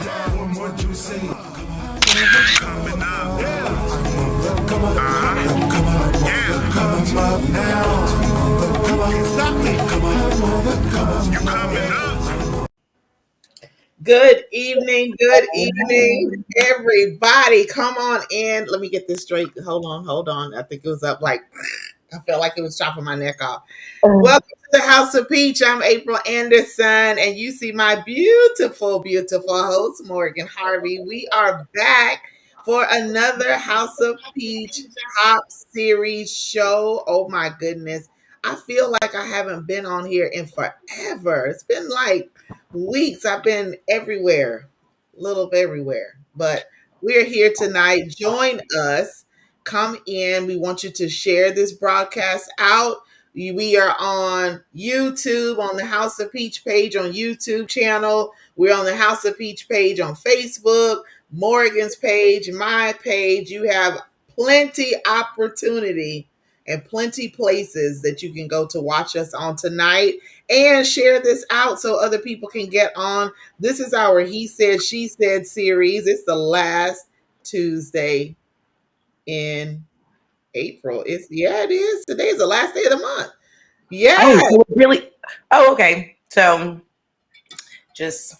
What more do you say? Coming up. Yeah. Come on. Yeah. Come up now. Can't stop me. Come on. You coming up. Good evening, everybody. Come on in. Let me get this straight. Hold on. I think it was up like I felt like it was chopping my neck off. Welcome to the House of Peach. I'm April Anderson, and you see my beautiful host, Morgan Harvey. We are back for another House of Peach Top Series show. Oh my goodness. I feel like I haven't been on here in forever. It's been like weeks. I've been everywhere, little of everywhere. But we're here tonight. Join us. Come in. We want you to share this broadcast out. We are on YouTube, on the House of Peach page on YouTube channel. We're on the House of Peach page on Facebook, Morgan's page, my page. You have plenty opportunity and plenty places that you can go to watch us on tonight and share this out so other people can get on. This is our He Said, She Said series. It's the last Tuesday in April. It is. Today is the last day of the month. Yeah. Oh, so really? Oh, okay. So just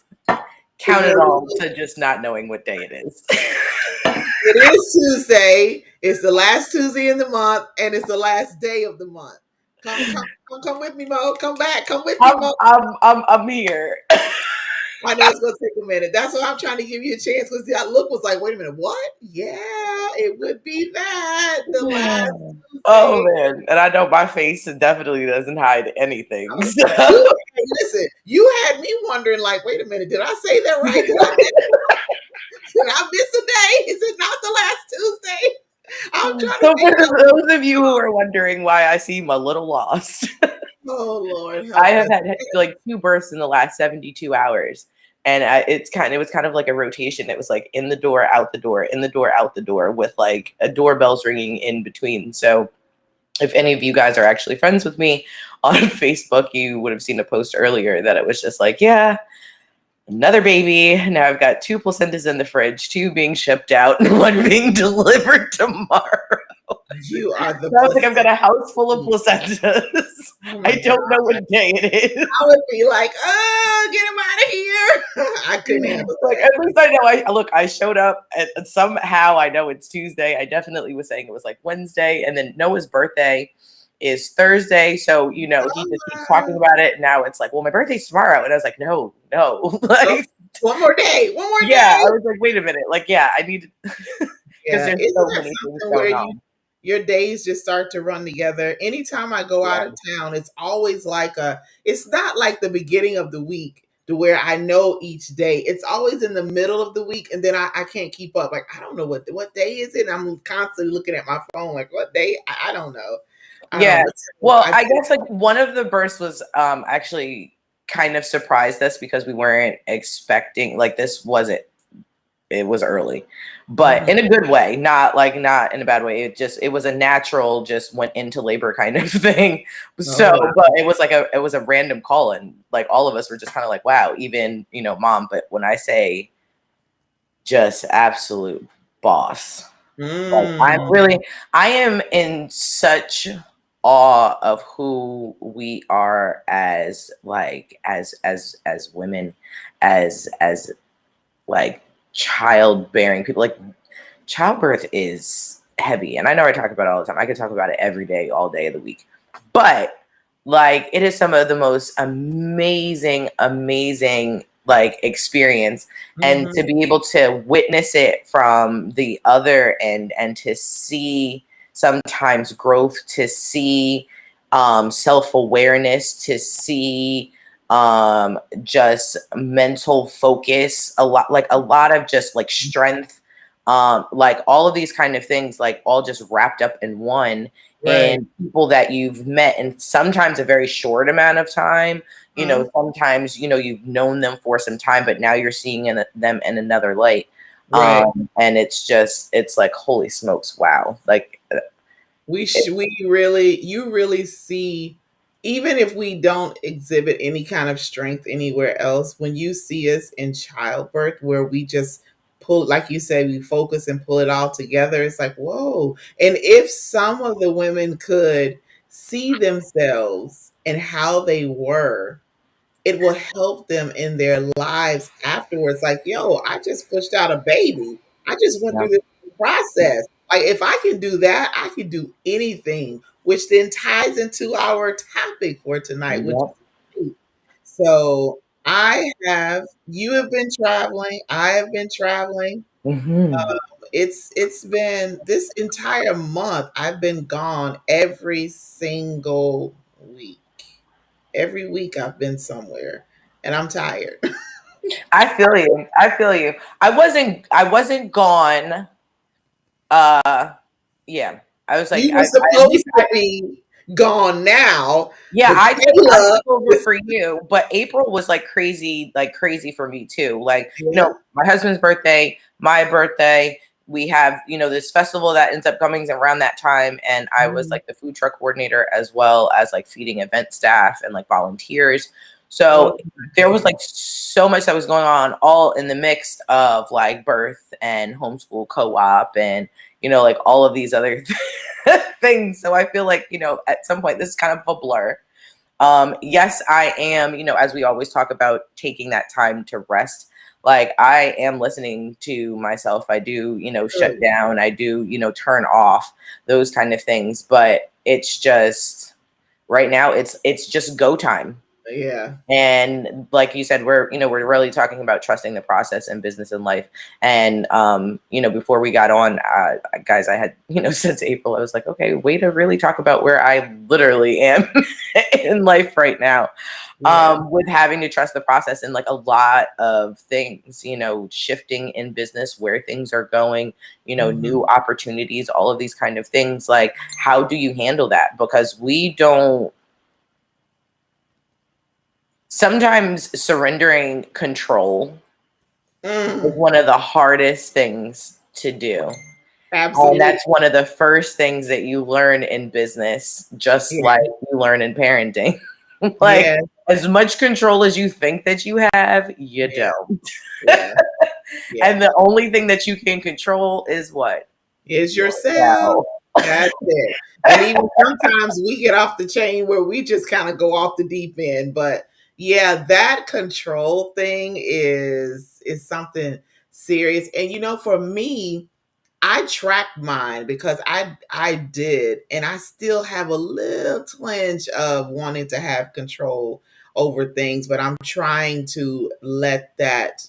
count it all to just not knowing what day it is. It is Tuesday. It's the last Tuesday in the month, and it's the last day of the month. Come with me, Mo. Come back. Come with me, Mo. I'm here. I know it's gonna take a minute. That's why I'm trying to give you a chance because that look was like, wait a minute, what? Yeah, it would be that the last Tuesday. Oh man, and I know my face definitely doesn't hide anything. So. Listen, you had me wondering, like, wait a minute, did I say that right? Did I miss a day? Is it not the last Tuesday? I'm trying to. For those of you who are wondering why I seem a little lost, oh Lord, I have had like 2 births in the last 72 hours. And it was kind of like a rotation. It was like in the door, out the door, in the door, out the door, with like a doorbells ringing in between. So if any of you guys are actually friends with me on Facebook, you would have seen a post earlier that it was just like, yeah, another baby. Now I've got 2 placentas in the fridge, 2 being shipped out and 1 being delivered tomorrow. You are the. I was like, I've got a house full of placentas. Oh I don't know what day it is. I would be like, get him out of here. I couldn't handle like that. At least I know. I showed up, and somehow I know it's Tuesday. I definitely was saying it was like Wednesday, and then Noah's birthday is Thursday. So he just keeps talking about it. Now it's like, well, my birthday's tomorrow, and I was like, no, like one more day. Yeah, I was like, wait a minute, like, yeah, I need because there's so many things going on. Your days just start to run together. Anytime I go out of town, it's always like it's not like the beginning of the week to where I know each day. It's always in the middle of the week, and then I can't keep up. Like, I don't know what day is it? I'm constantly looking at my phone, like, what day? I don't know. Well, I guess like one of the bursts was actually kind of surprised us because we weren't expecting, like, it was early, but in a good way, not in a bad way. It was a natural, just went into labor kind of thing. So, but it was like it was a random call, and like all of us were just kind of like, wow, even, mom. But when I say just absolute boss, like, I am in such awe of who we are as women, as like childbearing people. Like, childbirth is heavy, and I know I talk about it all the time. I could talk about it every day, all day of the week, but like, it is some of the most amazing like experience, and to be able to witness it from the other end, and to see sometimes growth, to see self-awareness, to see just mental focus, a lot of just like strength, like all of these kind of things, like all just wrapped up in one. And people that you've met in sometimes a very short amount of time, sometimes, you've known them for some time, but now you're seeing them in another light. And it's like, holy smokes, wow. Like, you really see even if we don't exhibit any kind of strength anywhere else, when you see us in childbirth, where we just pull, like you say, we focus and pull it all together, it's like, whoa. And if some of the women could see themselves and how they were, it will help them in their lives afterwards. Like, yo, I just pushed out a baby. I just went Yeah. through this process. Like, if I can do that, I can do anything, which then ties into our topic for tonight, which Yep. is food. So you have been traveling. I have been traveling. Hmm. It's been this entire month, I've been gone every single week. Every week I've been somewhere and I'm tired. I feel you. I feel you. I wasn't gone. Yeah. I was like You were at least supposed to be gone now, yeah, but I Kayla, took over for you, but April was like crazy for me too. Like, yeah, my husband's birthday, my birthday, we have, this festival that ends up coming around that time. And I was mm, like the food truck coordinator as well as like feeding event staff and like volunteers. oh So my there was goodness. like so much that was going on all in the mix of like birth and homeschool co-op and, like all of these other things. So I feel like, at some point this is kind of a blur. Yes, I am, as we always talk about taking that time to rest. Like I am listening to myself. I do, shut Good. down. I do, turn off those kind of things. But it's just right now it's just go time. Yeah. And like you said, we're really talking about trusting the process in business and life. And before we got on, guys, I had said to April, I was like, okay, way to really talk about where I literally am in life right now, Yeah. with having to trust the process and like a lot of things, shifting in business, where things are going, Mhm. new opportunities, all of these kind of things. Like, how do you handle that? Because we don't sometimes surrendering control is Mm, one of the hardest things to do. And absolutely. that's one of the first things that you learn in business, just Yeah. like you learn in parenting. Like, Yeah. as much control as you think that you have, you Yeah. don't. Yeah. Yeah. And the only thing that you can control is what? Is yourself. Yourself. That's it. And even sometimes we get off the chain where we just kind of go off the deep end. But yeah, that control thing is something serious. And for me, I tracked mine because I did, and I still have a little twinge of wanting to have control over things, but I'm trying to let that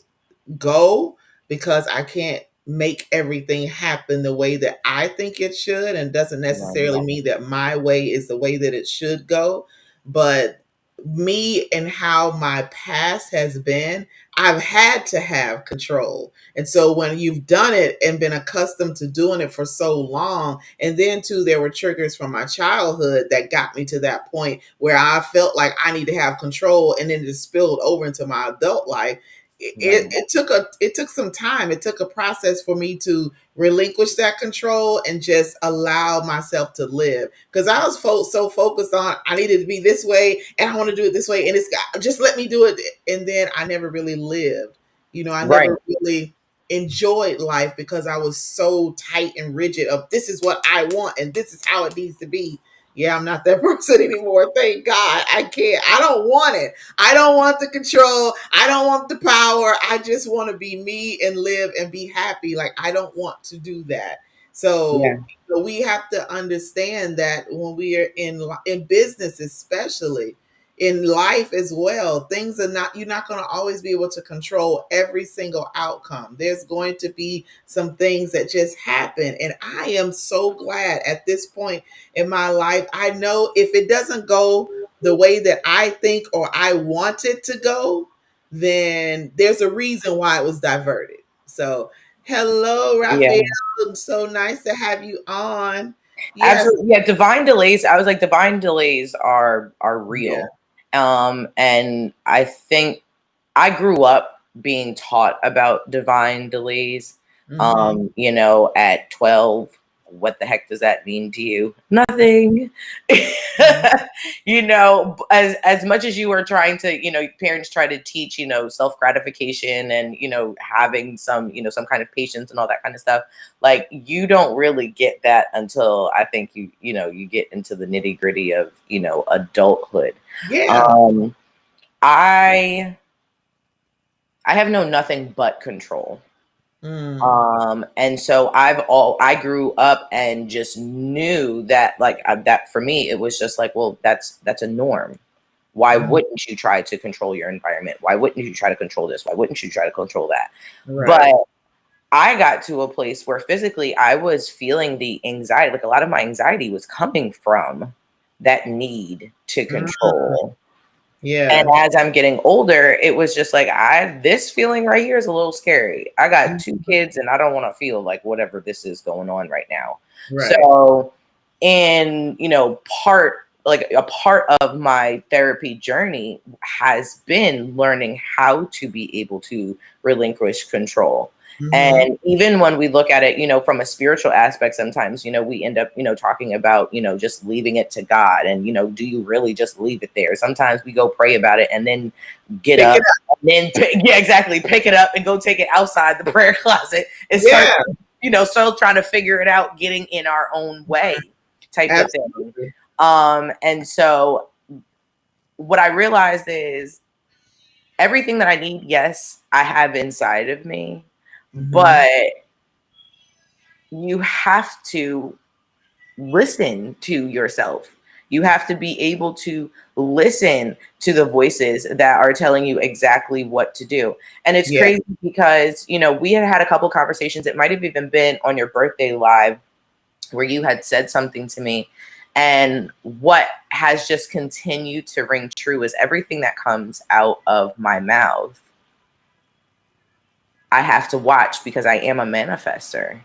go because I can't make everything happen the way that I think it should, and doesn't necessarily Right. mean that my way is the way that it should go. But me and how my past has been, I've had to have control. And so when you've done it and been accustomed to doing it for so long, and then too, there were triggers from my childhood that got me to that point where I felt like I need to have control, and then it spilled over into my adult life. Right. It took some time. It took a process for me to relinquish that control and just allow myself to live, because I was so focused on I needed to be this way and I want to do it this way, and it's just let me do it. And then I never really lived. I Right. never really enjoyed life because I was so tight and rigid of this is what I want and this is how it needs to be. Yeah, I'm not that person anymore. Thank God. I can't. I don't want it. I don't want the control. I don't want the power. I just want to be me and live and be happy. Like, I don't want to do that. Yeah. So we have to understand that when we are in business, especially in life as well, things are not, you're not going to always be able to control every single outcome. There's going to be some things that just happen. And I am so glad at this point in my life, I know if it doesn't go the way that I think or I want it to go, then there's a reason why it was diverted. So, hello, Yeah. Raphael. So nice to have you on. Yes, Absolutely. Yeah, divine delays. I was like, divine delays are yeah. real. And I think I grew up being taught about divine delays, Hmm. at 12. what the heck does that mean to you? Nothing. As much as you are trying to, parents try to teach, self-gratification and, having some kind of patience and all that kind of stuff. Like, you don't really get that until I think you get into the nitty-gritty of, adulthood. Yeah. I have known nothing but control. And so I grew up and just knew that, like, that for me, it was just like, well, that's a norm. Why wouldn't you try to control your environment? Why wouldn't you try to control this? Why wouldn't you try to control that? Right. But I got to a place where physically I was feeling the anxiety. Like, a lot of my anxiety was coming from that need to control. Yeah. And as I'm getting older, it was just like, this feeling right here is a little scary. I got 2 kids and I don't want to feel like whatever this is going on right now. Right. So, and a part of my therapy journey has been learning how to be able to relinquish control. And even when we look at it, from a spiritual aspect, sometimes, we end up, talking about, just leaving it to God. And, do you really just leave it there? Sometimes we go pray about it and then get up and then, pick it up and go take it outside the prayer closet and start, still trying to figure it out, getting in our own way type of thing. And so what I realized is everything that I need, yes, I have inside of me. But you have to listen to yourself. You have to be able to listen to the voices that are telling you exactly what to do. And it's crazy because, we had a couple conversations. It might have even been on your birthday live where you had said something to me. And what has just continued to ring true is everything that comes out of my mouth, I have to watch because I am a manifester.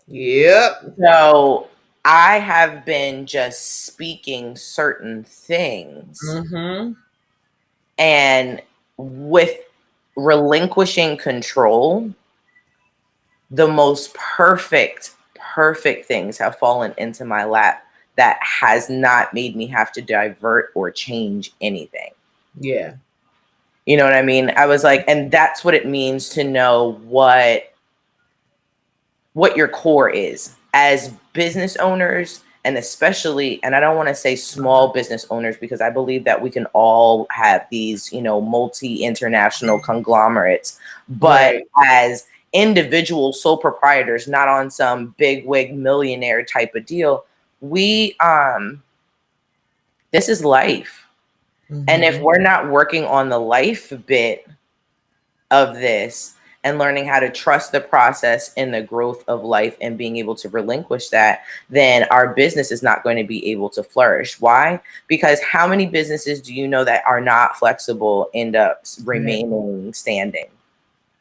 Yep. So I have been just speaking certain things. And with relinquishing control, the most perfect things have fallen into my lap that has not made me have to divert or change anything. Yeah. You know what I mean? I was like, and that's what it means to know what your core is as business owners, and especially, and I don't want to say small business owners, because I believe that we can all have these, multi-international conglomerates, but as individual sole proprietors, not on some big wig millionaire type of deal, we this is life. And if we're not working on the life bit of this and learning how to trust the process and the growth of life and being able to relinquish that, then our business is not going to be able to flourish. Why? Because how many businesses do you know that are not flexible end up remaining standing?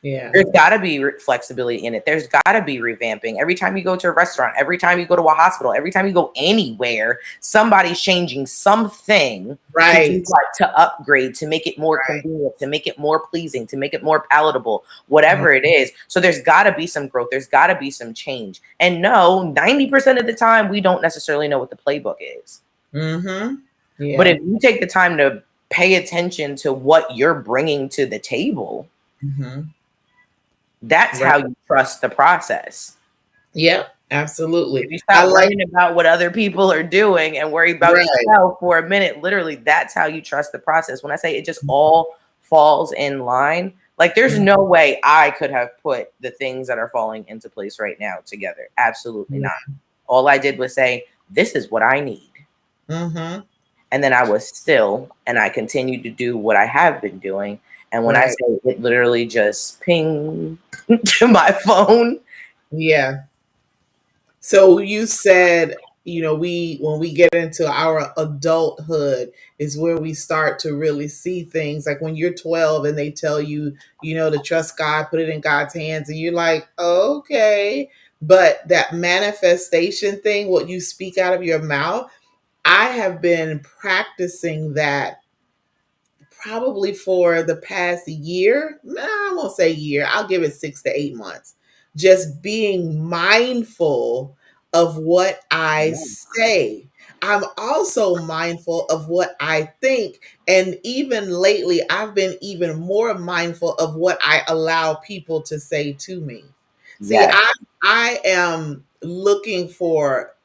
Yeah. There's got to be flexibility in it. There's got to be revamping. Every time you go to a restaurant, every time you go to a hospital, every time you go anywhere, somebody's changing something to upgrade, to make it more convenient, to make it more pleasing, to make it more palatable, whatever it is. So there's got to be some growth. There's got to be some change. And no, 90% of the time, we don't necessarily know what the playbook is. Yeah. But if you take the time to pay attention to what you're bringing to the table, that's how you trust the process. Yeah, absolutely. If you stop worrying about what other people are doing and worry about yourself for a minute, literally, that's how you trust the process. When I say it just all falls in line, like, there's no way I could have put the things that are falling into place right now together. Absolutely not. All I did was say, this is what I need. And then I was still, and I continued to do what I have been doing. And when I say it literally just pinged to my phone. Yeah. So you said, when we get into our adulthood is where we start to really see things. Like when you're 12 and they tell you, to trust God, put it in God's hands, and you're like, okay. But that manifestation thing, what you speak out of your mouth, I have been practicing that probably for the past year. I won't say year. I'll give it 6 to 8 months. just being mindful of what I Yeah. say. I'm also mindful of what I think. And even lately, I've been even more mindful of what I allow people to say to me. See, Yes. I am looking for,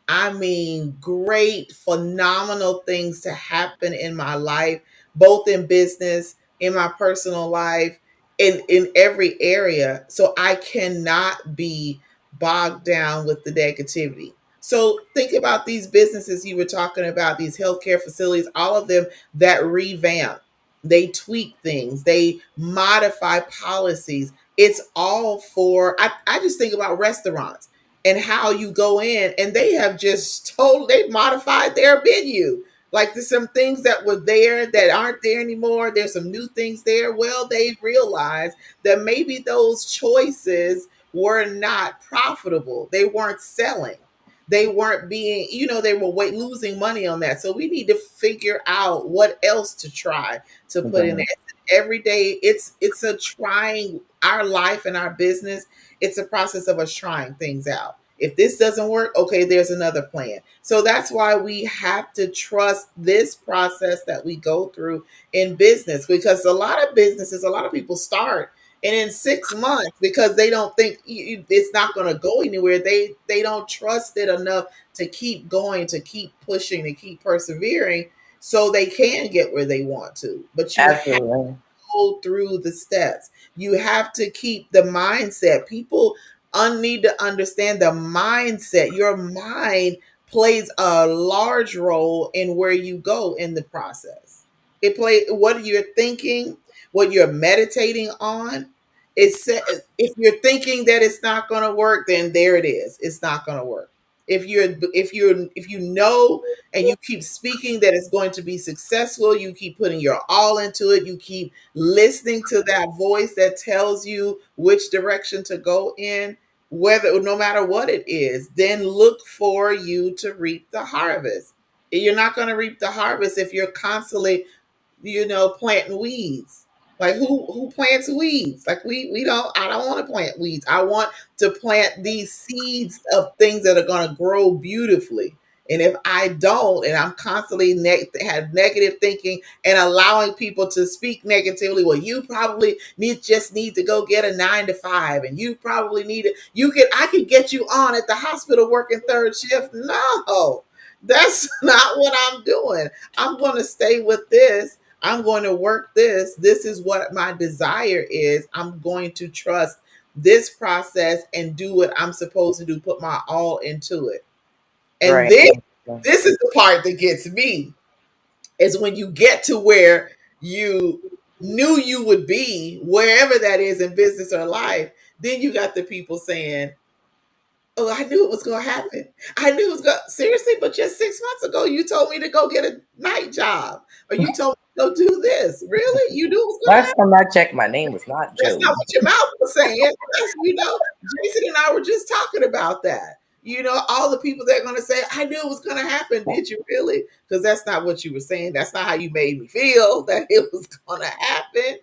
I mean, great, phenomenal things to happen in my life, both in business, in my personal life, in every area. So I cannot be bogged down with the negativity. So think about these businesses you were talking about, these healthcare facilities, all of them that revamp, they tweak things, they modify policies. It's all for, I just think about restaurants and how you go in, and they have just they've modified their menu. Like there's some things that were there that aren't there anymore. There's some new things there. Well, they realized that maybe those choices were not profitable. They weren't selling. They weren't being, they were losing money on that. So we need to figure out what else to try to put in Mhm. there. Every day, it's a trying our life and our business. It's a process of us trying things out. If this doesn't work, okay, there's another plan. So that's why we have to trust this process that we go through in business, because a lot of businesses, a lot of people start, and in 6 months, because they don't think it's not going to go anywhere, they don't trust it enough to keep going, to keep pushing, to keep persevering, so they can get where they want to. But you have Absolutely. go through the steps. You have to keep the mindset. People need to understand the mindset. Your mind plays a large role in where you go in the process. It plays what you're thinking, what you're meditating on. If you're thinking that it's not going to work, then there it is. It's not going to work. If you know and you keep speaking that it's going to be successful, you keep putting your all into it, you keep listening to that voice that tells you which direction to go in, whether no matter what it is, then look for you to reap the harvest. You're not going to reap the harvest if you're constantly, planting weeds. Like who plants weeds? Like we don't. I don't want to plant weeds. I want to plant these seeds of things that are going to grow beautifully. And if I don't, and I'm constantly have negative thinking and allowing people to speak negatively, well, you probably need to go get a 9 to 5, and you probably need it. I could get you on at the hospital working third shift. No, that's not what I'm doing. I'm going to stay with this. I'm going to work this. This is what my desire is. I'm going to trust this process and do what I'm supposed to do, put my all into it. And Right. then this is the part that gets me, is when you get to where you knew you would be, wherever that is in business or life, then you got the people saying, oh, I knew it was going to happen. I knew it was going to, seriously, but just 6 months ago, you told me to go get a night job, or you told me to go do this. Really? You knew it was going to Last happen? time I checked, my name was not That's Joe. not what your mouth was saying. Jason and I were just talking about that. All the people that are going to say, I knew it was going to happen. Did you really? Because that's not what you were saying. That's not how you made me feel, that it was going to happen.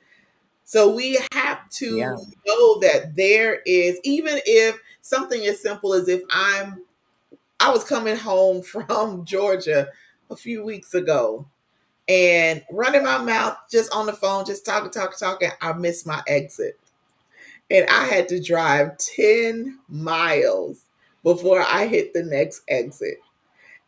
So we have to Yeah. know that there is, even if something as simple as if I was coming home from Georgia a few weeks ago and running my mouth just on the phone, just talking, I missed my exit. And I had to drive 10 miles before I hit the next exit.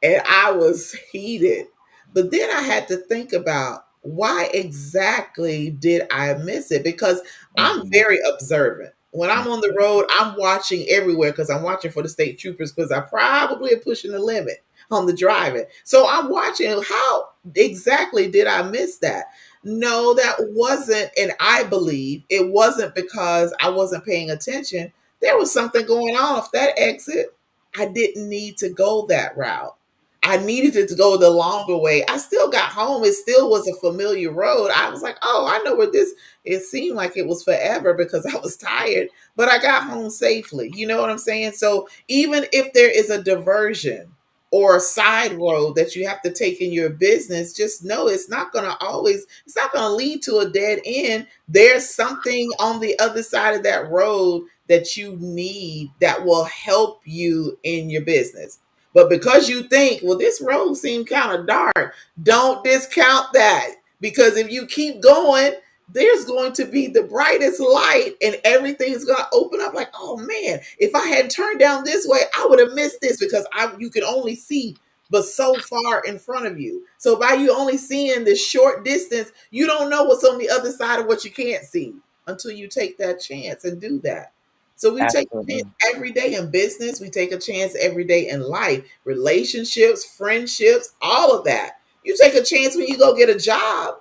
And I was heated. But then I had to think about, why exactly did I miss it? Because I'm Mhm. very observant. When I'm on the road, I'm watching everywhere, because I'm watching for the state troopers, because I probably am pushing the limit on the driving. So I'm watching, how exactly did I miss that? No, that wasn't, and I believe it wasn't because I wasn't paying attention. There was something going on off that exit. I didn't need to go that route. I needed it to go the longer way. I still got home. It still was a familiar road. I was like, oh, I know where this, it seemed like it was forever because I was tired, but I got home safely. You know what I'm saying? So even if there is a diversion or a side road that you have to take in your business, just know it's not going to lead to a dead end. There's something on the other side of that road that you need that will help you in your business. But because you think, well, this road seemed kind of dark, don't discount that. Because if you keep going, there's going to be the brightest light and everything's going to open up like, oh man, if I had turned down this way, I would have missed this because you can only see but so far in front of you. So by you only seeing this short distance, you don't know what's on the other side of what you can't see until you take that chance and do that. So we take a chance Absolutely. every day in business. We take a chance every day in life, relationships, friendships, all of that. You take a chance when you go get a job.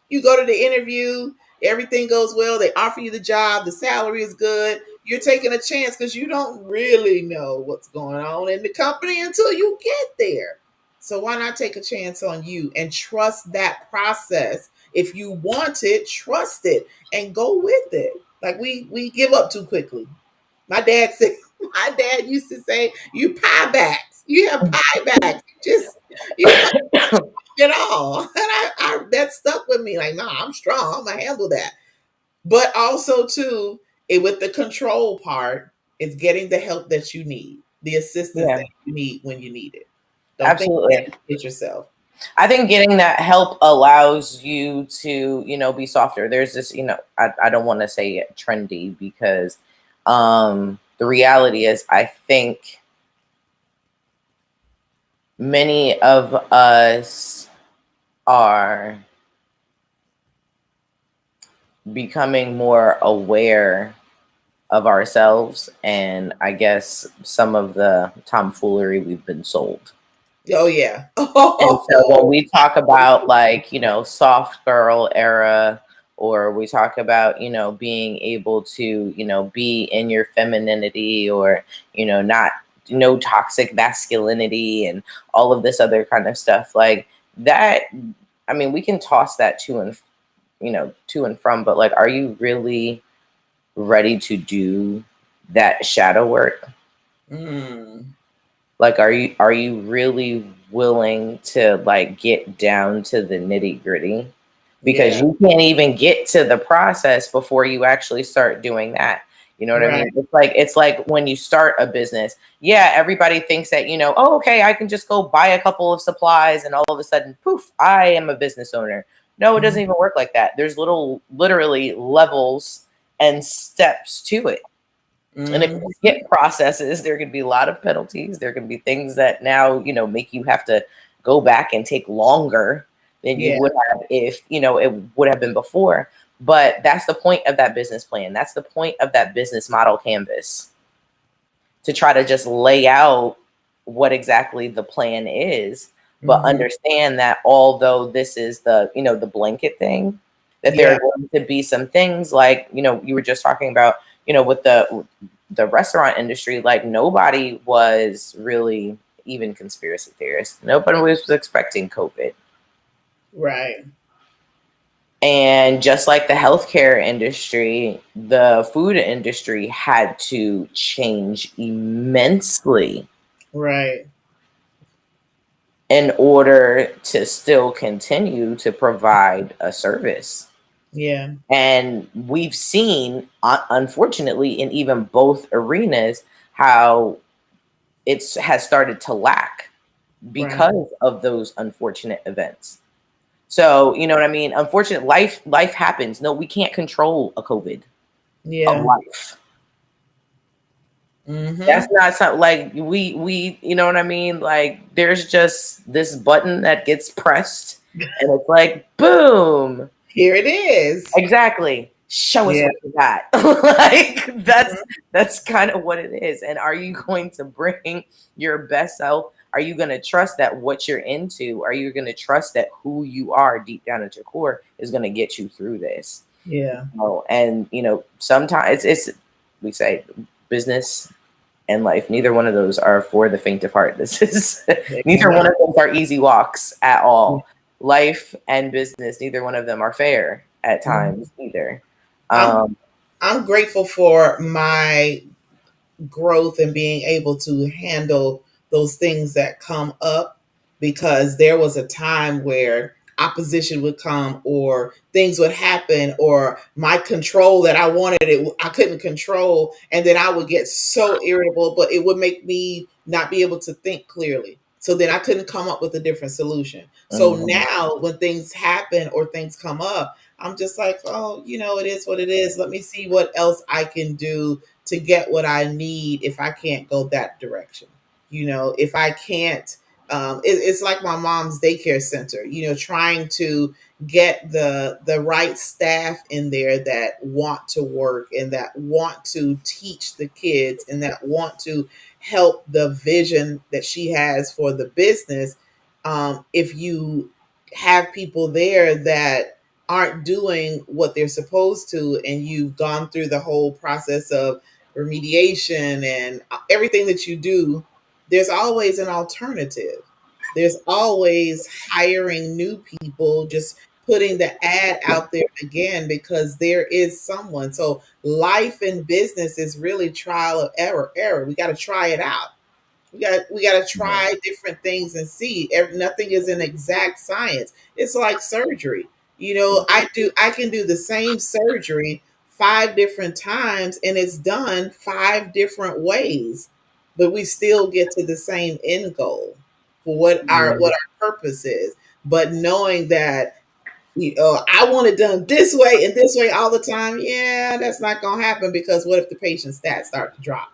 You go to the interview, everything goes well, they offer you the job, the salary is good. You're taking a chance because you don't really know what's going on in the company until you get there. So why not take a chance on you and trust that process? If you want it, trust it and go with it. Like we give up too quickly. My dad said, my dad used to say, "You pie backs. You have pie backs. You don't at all." And I that stuck with me. Like, no, I'm strong. I'm gonna handle that. But also too, with the control part, is getting the help that you need, the assistance Yeah, that you need when you need it. Don't think you absolutely. have to get yourself. I think getting that help allows you to, be softer. There's this, I don't want to say it trendy because the reality is, I think many of us are becoming more aware of ourselves and I guess some of the tomfoolery we've been sold. Oh yeah. And so when Oh, we talk about like, soft girl era, or we talk about, being able to, be in your femininity or, not no toxic masculinity and all of this other kind of stuff like that. I mean, we can toss that to and from, but like, are you really ready to do that shadow work? mm, Like, are you really willing to like get down to the nitty gritty? Because yeah. you can't even get to the process before you actually start doing that. You know what I Right. mean? It's like when you start a business. Yeah, everybody thinks that, oh, okay, I can just go buy a couple of supplies and all of a sudden, poof, I am a business owner. No, it doesn't Mhm. even work like that. There's literally levels and steps to it. And if you Mhm. skip processes, there could be a lot of penalties. There can be things that now, make you have to go back and take longer than you Yeah. would have if, it would have been before. But that's the point of that business plan. That's the point of that business model canvas, to try to just lay out what exactly the plan is, but Mhm. understand that although this is the blanket thing, that there Yeah. are going to be some things like, you were just talking about, with the restaurant industry, like nobody was really even conspiracy theorists. Nobody was expecting COVID. Right. And just like the healthcare industry, the food industry had to change immensely Right. in order to still continue to provide a service. Yeah. And we've seen, unfortunately, in even both arenas, how it has started to lack Right. because of those unfortunate events. So, you know what I mean? Unfortunate life happens. No, we can't control a COVID of Yeah. life. That's Mhm. not something like we you know what I mean? Like there's just this button that gets pressed and it's like boom. Here it is. Exactly. Show us Yeah. what you got. Like that's Mhm. that's kind of what it is. And are you going to bring your best self? Are you going to trust that what you're into? Are you going to trust that who you are deep down at your core is going to get you through this? Yeah. And sometimes it's we say business and life. Neither one of those are for the faint of heart. This is They neither one cannot. of those are easy walks at all. Life and business, neither one of them are fair at Mhm. times either. I'm Um, I'm grateful for my growth and being able to handle those things that come up because there was a time where opposition would come, or things would happen, or my control that I wanted, it I couldn't control, and then I would get so irritable, but it would make me not be able to think clearly. So then I couldn't come up with a different solution. So Mhm. now when things happen or things come up, I'm just like, oh, it is what it is. Let me see what else I can do to get what I need if I can't go that direction. If I can't, it's like my mom's daycare center, trying to get the right staff in there that want to work and that want to teach the kids and that want to help the vision that she has for the business. If you have people there that aren't doing what they're supposed to, and you've gone through the whole process of remediation and everything that you do, there's always an alternative. There's always hiring new people, just putting the ad out there again because there is someone. So life and business is really trial of error. We got to try it out. We got to try different things and see. Nothing is an exact science. It's like surgery. I can do the same surgery 5 different times and it's done 5 different ways, but we still get to the same end goal for what our purpose is. But knowing that I want it done this way and this way all the time, yeah, that's not gonna happen, because what if the patient's stats start to drop?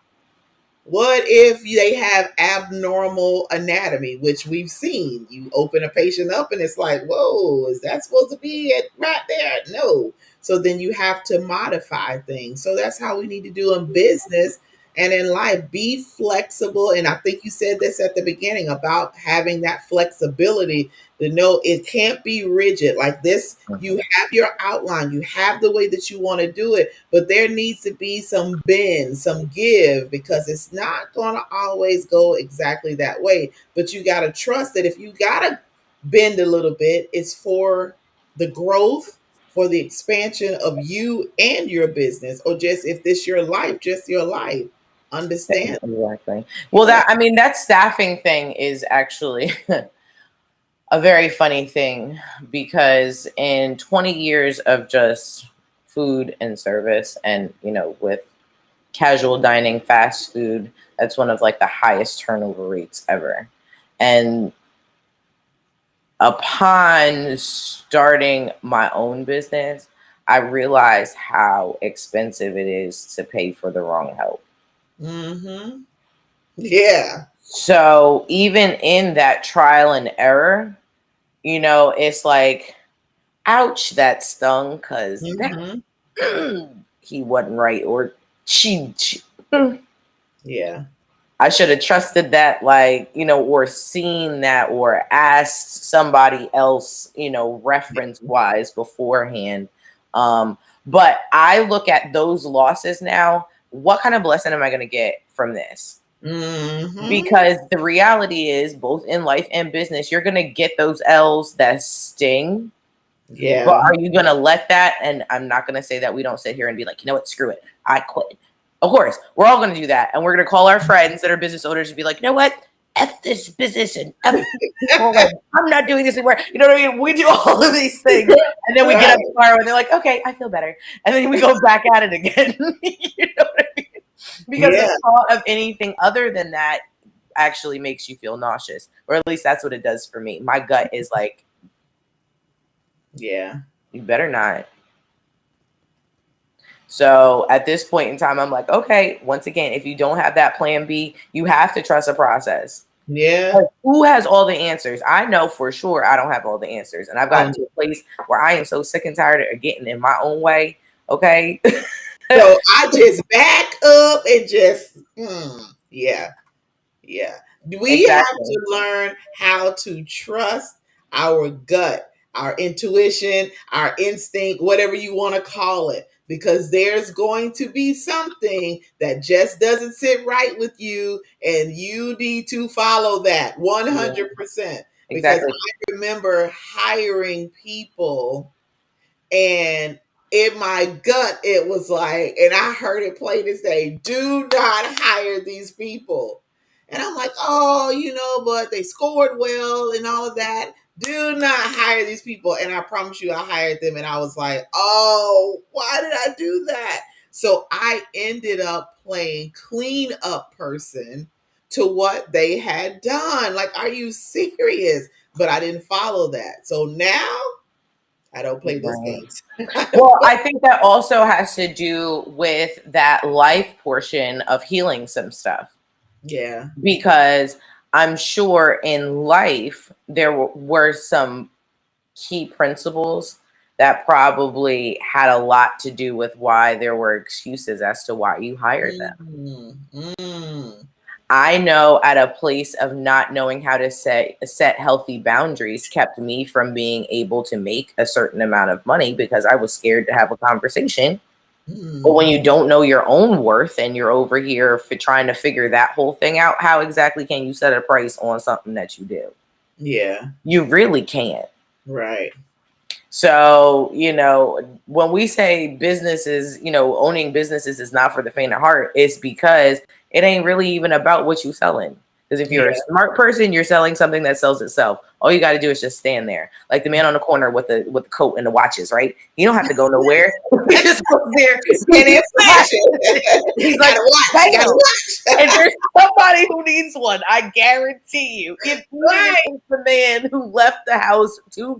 What if they have abnormal anatomy, which we've seen? You open a patient up and it's like, whoa, is that supposed to be it right there? No. So then you have to modify things. So that's how we need to do in business and in life. Be flexible. And I think you said this at the beginning about having that flexibility to know it can't be rigid like this. You have your outline, you have the way that you want to do it, but there needs to be some bend, some give, because it's not going to always go exactly that way. But you got to trust that if you got to bend a little bit, it's for the growth, for the expansion of you and your business, or just if this your life, just your life. Understand? Exactly. Well, Yeah. that staffing thing is actually a very funny thing, because in 20 years of just food and service, and with casual dining, fast food, that's one of like the highest turnover rates ever. And upon starting my own business, I realized how expensive it is to pay for the wrong help. Mm-hmm. Yeah. So even in that trial and error, it's like, ouch, that stung, because Mm-hmm. he wasn't right, or she Yeah. I should have trusted that, like, or seen that, or asked somebody else, reference wise beforehand. But I look at those losses now. What kind of blessing am I going to get from this? Mm-hmm. Because the reality is, both in life and business, you're going to get those L's that sting. But Yeah. are you going to let that? And I'm not going to say that we don't sit here and be like, you know what, screw it, I quit. Of course, we're all going to do that. And we're going to call our friends that are business owners and be like, you know what? F this business and F people. And I'm not doing this anymore. You know what I mean? We do all of these things. And then we get Right. up tomorrow and they're like, okay, I feel better. And then we go back at it again. You know what I mean? Because the Yeah. thought of anything other than that actually makes you feel nauseous. Or at least that's what it does for me. My gut is like, Yeah. you better not. So at this point in time, I'm like, okay, once again, if you don't have that plan B, you have to trust the process. Yeah. Like, who has all the answers? I know for sure I don't have all the answers. And I've gotten to a place where I am so sick and tired of getting in my own way. Okay. So I just back up and just, yeah. Yeah. We have Exactly. to learn how to trust our gut, our intuition, our instinct, whatever you want to call it, because there's going to be something that just doesn't sit right with you, and you need to follow that Yeah, 100%. Because exactly. I remember hiring people, and in my gut, it was like, and I heard it plain as day, do not hire these people. And I'm like, oh, but they scored well and all of that. Do not hire these people. And I promise you, I hired them and I was like, oh, why did I do that? So I ended up playing clean up person to what they had done. Like, are you serious? But I didn't follow that. So now I don't play those Right. games. Well, I think that also has to do with that life portion of healing some stuff. Yeah. Because I'm sure in life there were some key principles that probably had a lot to do with why there were excuses as to why you hired them. I know at a place of not knowing how to set healthy boundaries kept me from being able to make a certain amount of money because I was scared to have a conversation. But when you don't know your own worth and you're over here trying to figure that whole thing out, how exactly can you set a price on something that you do? Yeah. You really can't. Right. So, when we say businesses, owning businesses is not for the faint of heart, it's because it ain't really even about what you're selling. Because if you're a smart person, you're selling something that sells itself. All you got to do is just stand there, like the man on the corner with the coat and the watches, right? You don't have to go nowhere. He just goes there. He's like, bam. And there's somebody who needs one. I guarantee you. If it's the man who left the house too,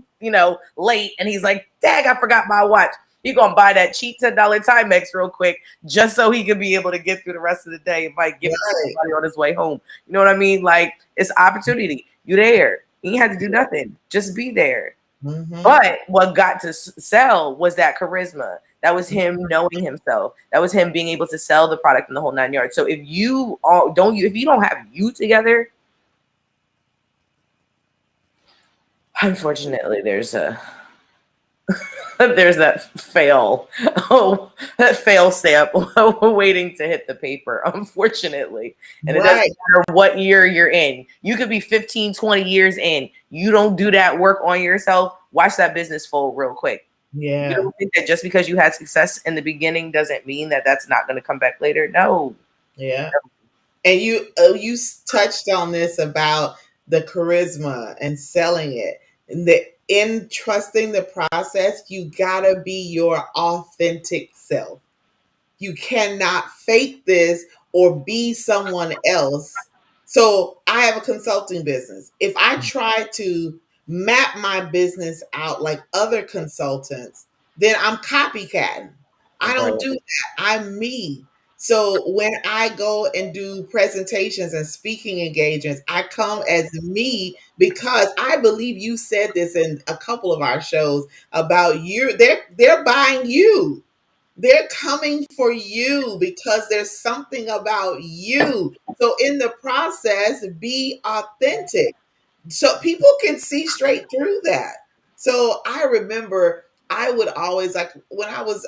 late, and he's like, "Dang, I forgot my watch." You're gonna buy that cheap $10 Timex real quick just so he can be able to get through the rest of the day. It might give it to somebody on his way home. You know what I mean? Like, it's opportunity. You there. You ain't had to do nothing. Just be there. But what got to sell was that charisma. That was him knowing himself. That was him being able to sell the product in the whole 9 yards. So if you don't have you together, unfortunately, there's that fail stamp waiting to hit the paper, unfortunately. And it doesn't matter what year you're in. You could be 15, 20 years in. You don't do that work on yourself, watch that business fold real quick. Yeah. You don't think that just because you had success in the beginning doesn't mean that that's not going to come back later? No. Yeah. And you touched on this about the charisma and selling it. And in trusting the process, you gotta be your authentic self. You cannot fake this or be someone else. So I have a consulting business. If I try to map my business out like other consultants, then I'm copycatting. I don't do that. I'm me. So when I go and do presentations and speaking engagements, I come as me because I believe you said this in a couple of our shows about you. They're buying you. They're coming for you because there's something about you. So in the process, be authentic. So people can see straight through that. So I remember I would always, like, when I was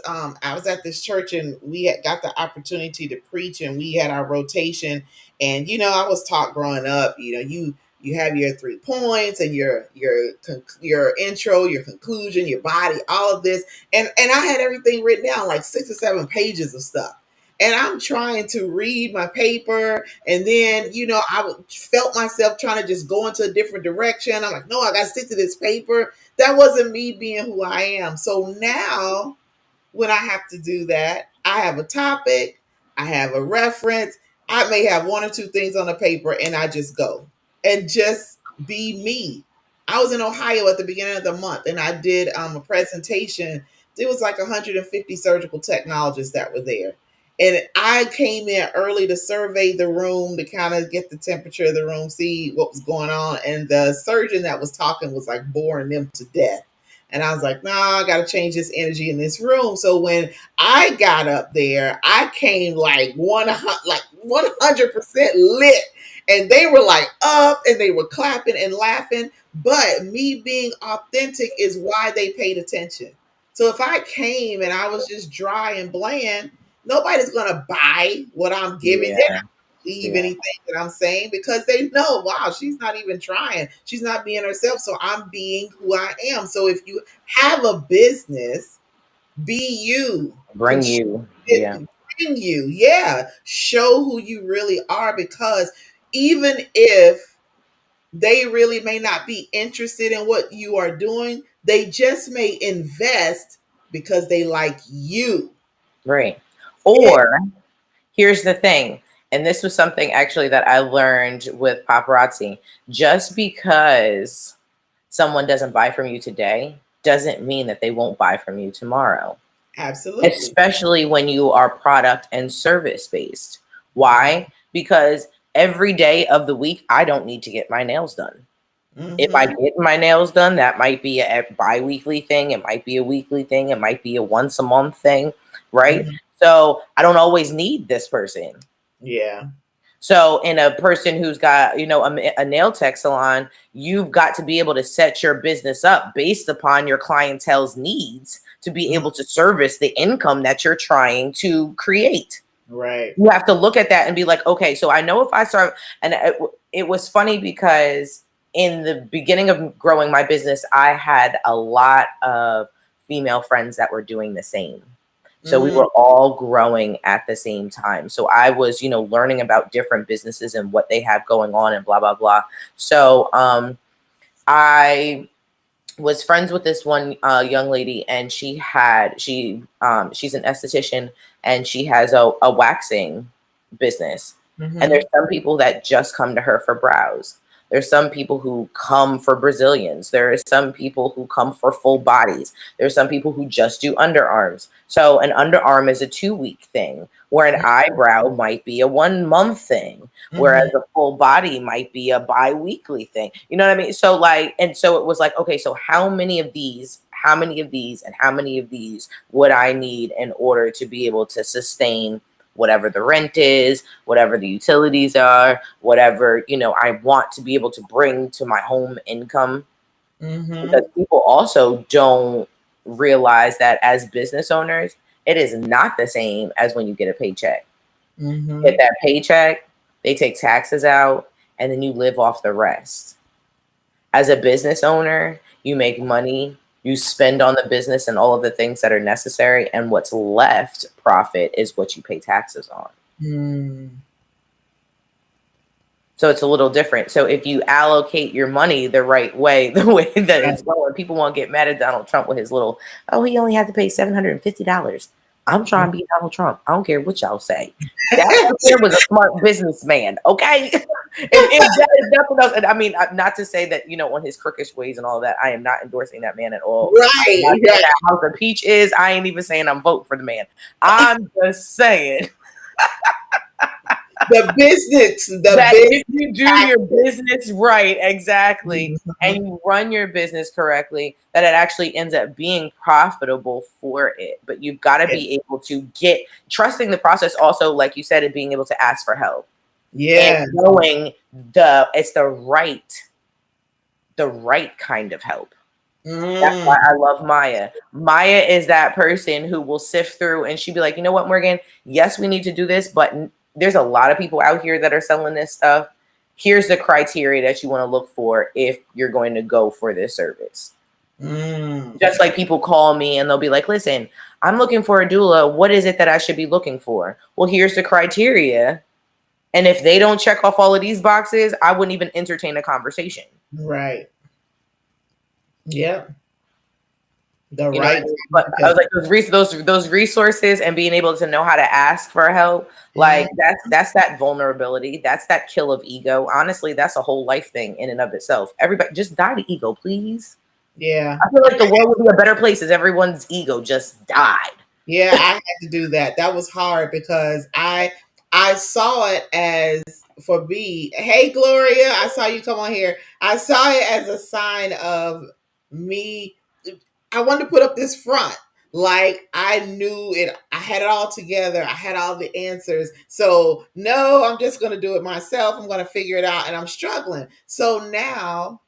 at this church and we had got the opportunity to preach and we had our rotation. And I was taught growing up, you have your 3 points and your intro, your conclusion, your body, all of this. And I had everything written down, like 6 or 7 pages of stuff. And I'm trying to read my paper, and then felt myself trying to just go into a different direction. I'm like, no, I got to stick to this paper. That wasn't me being who I am. So now, when I have to do that, I have a topic, I have a reference, I may have 1 or 2 things on the paper, and I just go and just be me. I was in Ohio at the beginning of the month, and I did a presentation. It was like 150 surgical technologists that were there. And I came in early to survey the room, to kind of get the temperature of the room, see what was going on. And the surgeon that was talking was like boring them to death. And I was like, no, I got to change this energy in this room. So when I got up there, I came like 100% lit. And they were like up and they were clapping and laughing. But me being authentic is why they paid attention. So if I came and I was just dry and bland, nobody's going to buy what I'm giving. They're not believe anything that I'm saying because they know, wow, she's not even trying. She's not being herself. So I'm being who I am. So if you have a business, be you. Bring you. Yeah. Bring you. Yeah. Show who you really are, because even if they really may not be interested in what you are doing. They just may invest because they like you. Right. Or here's the thing, and this was something actually that I learned with paparazzi. Just because someone doesn't buy from you today doesn't mean that they won't buy from you tomorrow. Absolutely. Especially when you are product and service based. Why? Because every day of the week, I don't need to get my nails done. If I Mm-hmm. get my nails done, that might be a bi-weekly thing. It might be a weekly thing. It might be a once a month thing, right? Mm-hmm. So I don't always need this person. Yeah. So in a person who's got, a nail tech salon, you've got to be able to set your business up based upon your clientele's needs to be Mm-hmm. able to service the income that you're trying to create. Right. You have to look at that and be like, okay, so I know if I start, and it was funny because in the beginning of growing my business, I had a lot of female friends that were doing the same. So we Mm-hmm. were all growing at the same time. So I was, learning about different businesses and what they have going on and blah, blah, blah. So I was friends with this one young lady, and she's an esthetician, and she has a waxing business. And Mm-hmm. there's some people that just come to her for brows. There's some people who come for Brazilians. There is some people who come for full bodies. There's some people who just do underarms. So an underarm is a 2-week thing, where an eyebrow might be a 1 month thing, Mm-hmm. whereas a full body might be a bi-weekly thing. You know what I mean? So and so it was like, okay, so how many of these, and how many of these would I need in order to be able to sustain whatever the rent is, whatever the utilities are, whatever, I want to be able to bring to my home income. Mm-hmm. Because people also don't realize that as business owners, it is not the same as when you get a paycheck. Mm-hmm. Get that paycheck, they take taxes out, and then you live off the rest. As a business owner, you make money, you spend on the business and all of the things that are necessary, and what's left profit is what you pay taxes on. Mm-hmm. So it's a little different. So if you allocate your money the right way, the way that it's going, people won't get mad at Donald Trump with his little, oh, he only had to pay $750. I'm trying to be Donald Trump. I don't care what y'all say. That right there was a smart businessman, okay? if that is nothing else, and I mean, not to say that, on his crookish ways and all that, I am not endorsing that man at all. I'm not Right. saying that House of Peach is. I ain't even saying I'm voting for the man. I'm just saying The business, that if you do your business right, exactly, and you run your business correctly, that it actually ends up being profitable for it. But you've got to be able to trusting the process also, like you said, and being able to ask for help. And Yeah. knowing it's the right kind of help. That's Mm. why I love Maya. Maya is that person who will sift through, and she'd be like, you know what, Morgan? Yes, we need to do this, but there's a lot of people out here that are selling this stuff. Here's the criteria that you want to look for if you're going to go for this service. Mm. Just like people call me and they'll be like, listen, I'm looking for a doula. What is it that I should be looking for? Well, here's the criteria. And if they don't check off all of these boxes, I wouldn't even entertain a conversation. Right. Yep. The You know what I right. mean? But I was like, those resources and being able to know how to ask for help, like that's that vulnerability. That's that kill of ego. Honestly, that's a whole life thing in and of itself. Everybody just die to ego, please. Yeah. I feel like the world would be a better place if everyone's ego just died. Yeah, I had to do that. That was hard because I saw it as for me. Hey Gloria, I saw you come on here. I saw it as a sign of me. I wanted to put up this front. Like I knew it, I had it all together. I had all the answers. So no, I'm just gonna do it myself. I'm gonna figure it out and I'm struggling. So now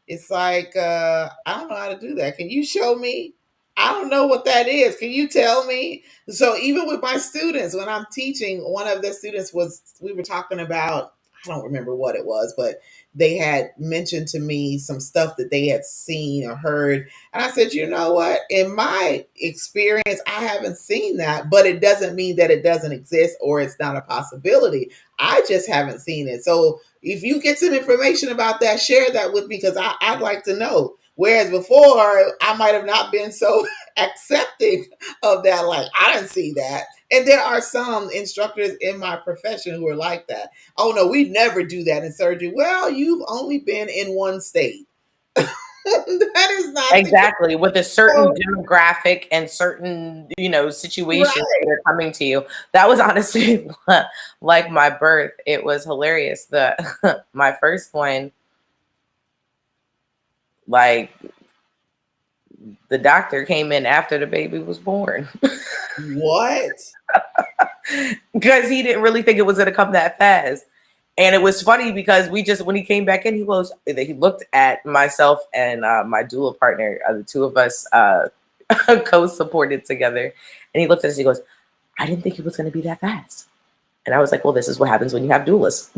it's like I don't know how to do that. Can you show me? I don't know what that is. Can you tell me? So even with my students, when I'm teaching, one of the students we were talking about I don't remember what it was, but they had mentioned to me some stuff that they had seen or heard. And I said, you know what? In my experience, I haven't seen that, but it doesn't mean that it doesn't exist or it's not a possibility. I just haven't seen it. So if you get some information about that, share that with me because I'd like to know. Whereas before, I might have not been so accepting of that. Like, I didn't see that. And there are some instructors in my profession who are like that. Oh no, we never do that in surgery. Well, you've only been in one state. That is not exactly with a certain demographic and certain, situations right. that are coming to you. That was honestly like my birth. It was hilarious. My first one, like the doctor came in after the baby was born. What? Because he didn't really think it was going to come that fast. And it was funny because when he came back in, he looked at myself and my doula partner, the two of us co-supported together. And he looked at us, he goes, I didn't think it was going to be that fast. And I was like, well, this is what happens when you have doulas.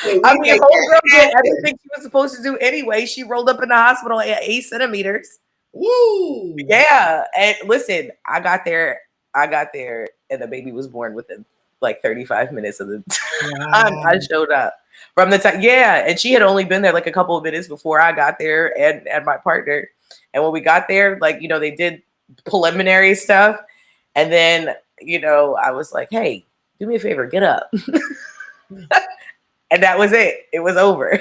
I mean, homegirl did everything she was supposed to do anyway. She rolled up in the hospital at 8 centimeters. Woo! Yeah. And listen, I got there, and the baby was born within like 35 minutes of the time I showed up. From the time, yeah. And she had only been there like a couple of minutes before I got there and my partner. And when we got there, like, they did preliminary stuff. And then, I was like, hey, do me a favor, get up. And that was it. It was over.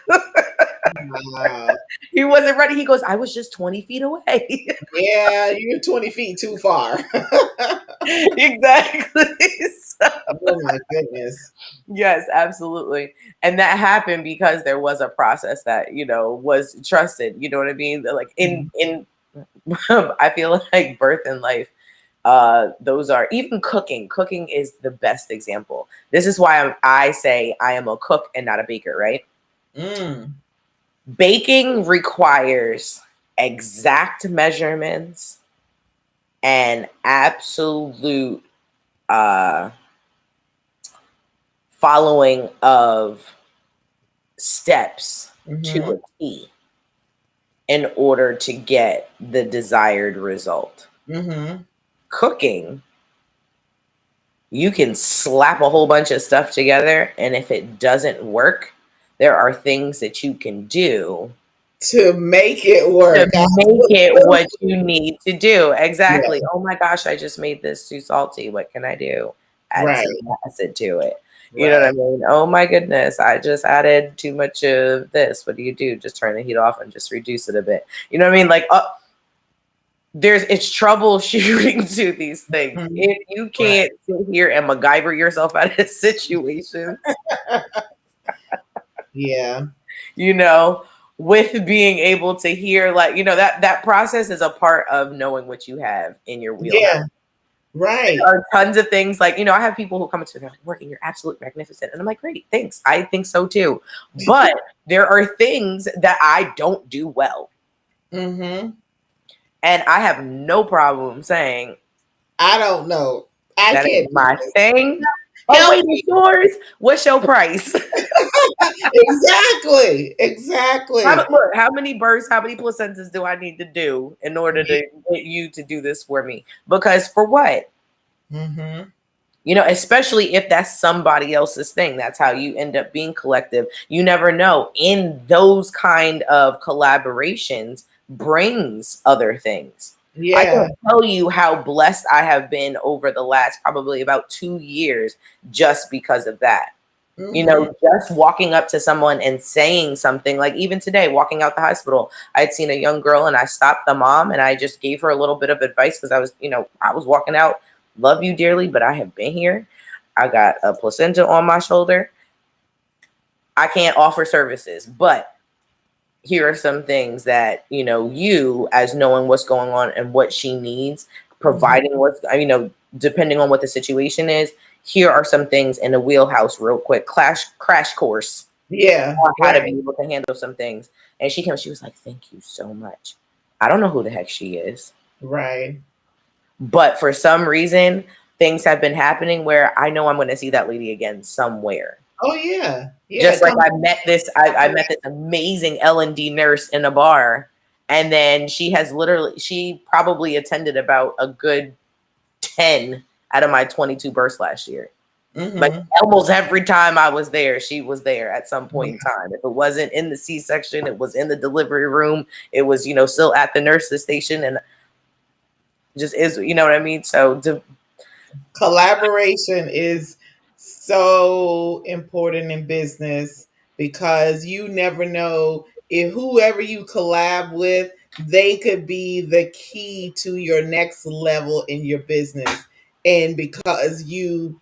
Wow. He wasn't ready. He goes, I was just 20 feet away. Yeah, you're 20 feet too far. Exactly. Oh my goodness. Yes, absolutely. And that happened because there was a process that, was trusted. You know what I mean? Like in I feel like birth and life, those are even cooking. Cooking is the best example. This is why I say I am a cook and not a baker, right? Baking requires exact measurements and absolute following of steps to a T in order to get the desired result. Cooking, you can slap a whole bunch of stuff together, and if it doesn't work, there are things that you can do to make it work. To make it what you need to do. Exactly. Yeah. Oh my gosh, I just made this too salty. What can I do? Add some acid to it. You know what I mean? Oh my goodness, I just added too much of this. What do? Just turn the heat off and just reduce it a bit. You know what I mean? Like, it's troubleshooting to these things. If you can't sit here and MacGyver yourself out of situations, yeah, with being able to hear, like, that process is a part of knowing what you have in your wheelhouse. Yeah, right. There are tons of things, like, I have people who come to me, they're like, Morgan, you're absolutely magnificent. And I'm like, great, thanks. I think so too. But there are things that I don't do well. And I have no problem saying, I don't know. That ain't my thing. Oh, wait, it's yours. What's your price? Exactly. How many births, how many placentas do I need to do in order to get you to do this for me? Because for what? Especially if that's somebody else's thing. That's how you end up being collective. You never know. In those kind of collaborations brings other things. Yeah. I can tell you how blessed I have been over the last probably about 2 years just because of that. Just walking up to someone and saying something, like even today, walking out the hospital, I'd seen a young girl and I stopped the mom and I just gave her a little bit of advice because I was walking out. Love you dearly, but I have been here. I got a placenta on my shoulder. I can't offer services, but here are some things that, you as knowing what's going on and what she needs, providing what's, depending on what the situation is, here are some things in the wheelhouse real quick, crash course. Yeah. On how to be able to handle some things. And she was like, thank you so much. I don't know who the heck she is. Right. But for some reason, things have been happening where I know I'm going to see that lady again somewhere. Oh yeah, Just like I met this amazing L&D nurse in a bar, and then she probably attended about a good 10 out of my 22 births last year. Mm-hmm. Like almost every time I was there, she was there at some point in time. If it wasn't in the C-section, it was in the delivery room. It was, still at the nurse's station, and just is, you know what I mean? So collaboration is so important in business because you never know if whoever you collab with, they could be the key to your next level in your business. And because you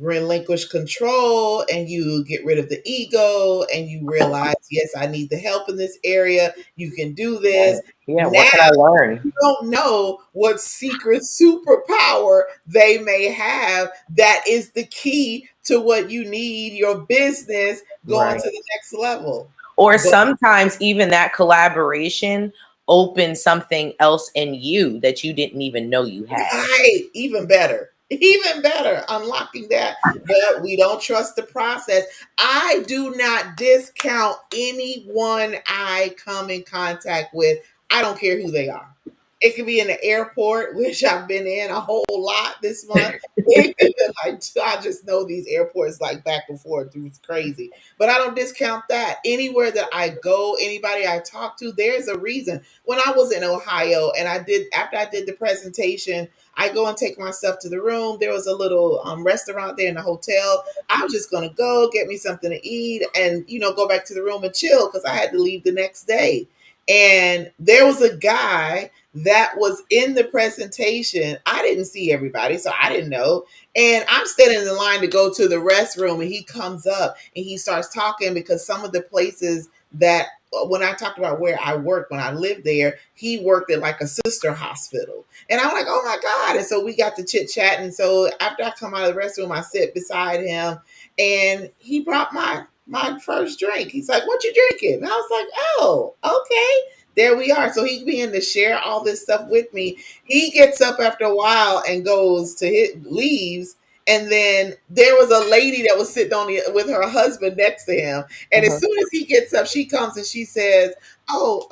relinquish control and you get rid of the ego and you realize, yes, I need the help in this area, you can do this. yeah, Now what can I learn? you don't know what secret superpower they may have that is the key to what you need your business going to the next level. Or sometimes even that collaboration opens something else in you that you didn't even know you had. Right, even better. Even better, unlocking that. But we don't trust the process. I do not discount anyone I come in contact with. I don't care who they are. It could be in the airport, which I've been in a whole lot this month. I just know these airports like back and forth. It's crazy. But I don't discount that. Anywhere that I go, anybody I talk to, there's a reason. When I was in Ohio and after I did the presentation, I go and take myself to the room. There was a little restaurant there in the hotel. I was just going to go get me something to eat and, go back to the room and chill because I had to leave the next day. And there was a guy that was in the presentation. I didn't see everybody, so I didn't know. And I'm standing in the line to go to the restroom, and he comes up and he starts talking because some of the places that when I talked about where I worked, when I lived there, he worked at like a sister hospital. And I'm like, oh my God. And so we got to chit chat. And so after I come out of the restroom, I sit beside him and he brought my first drink. He's like, what you drinking? And I was like, oh, okay. There we are. So he began to share all this stuff with me. He gets up after a while and leaves. And then there was a lady that was sitting with her husband next to him. And as soon as he gets up, she comes and she says, "Oh,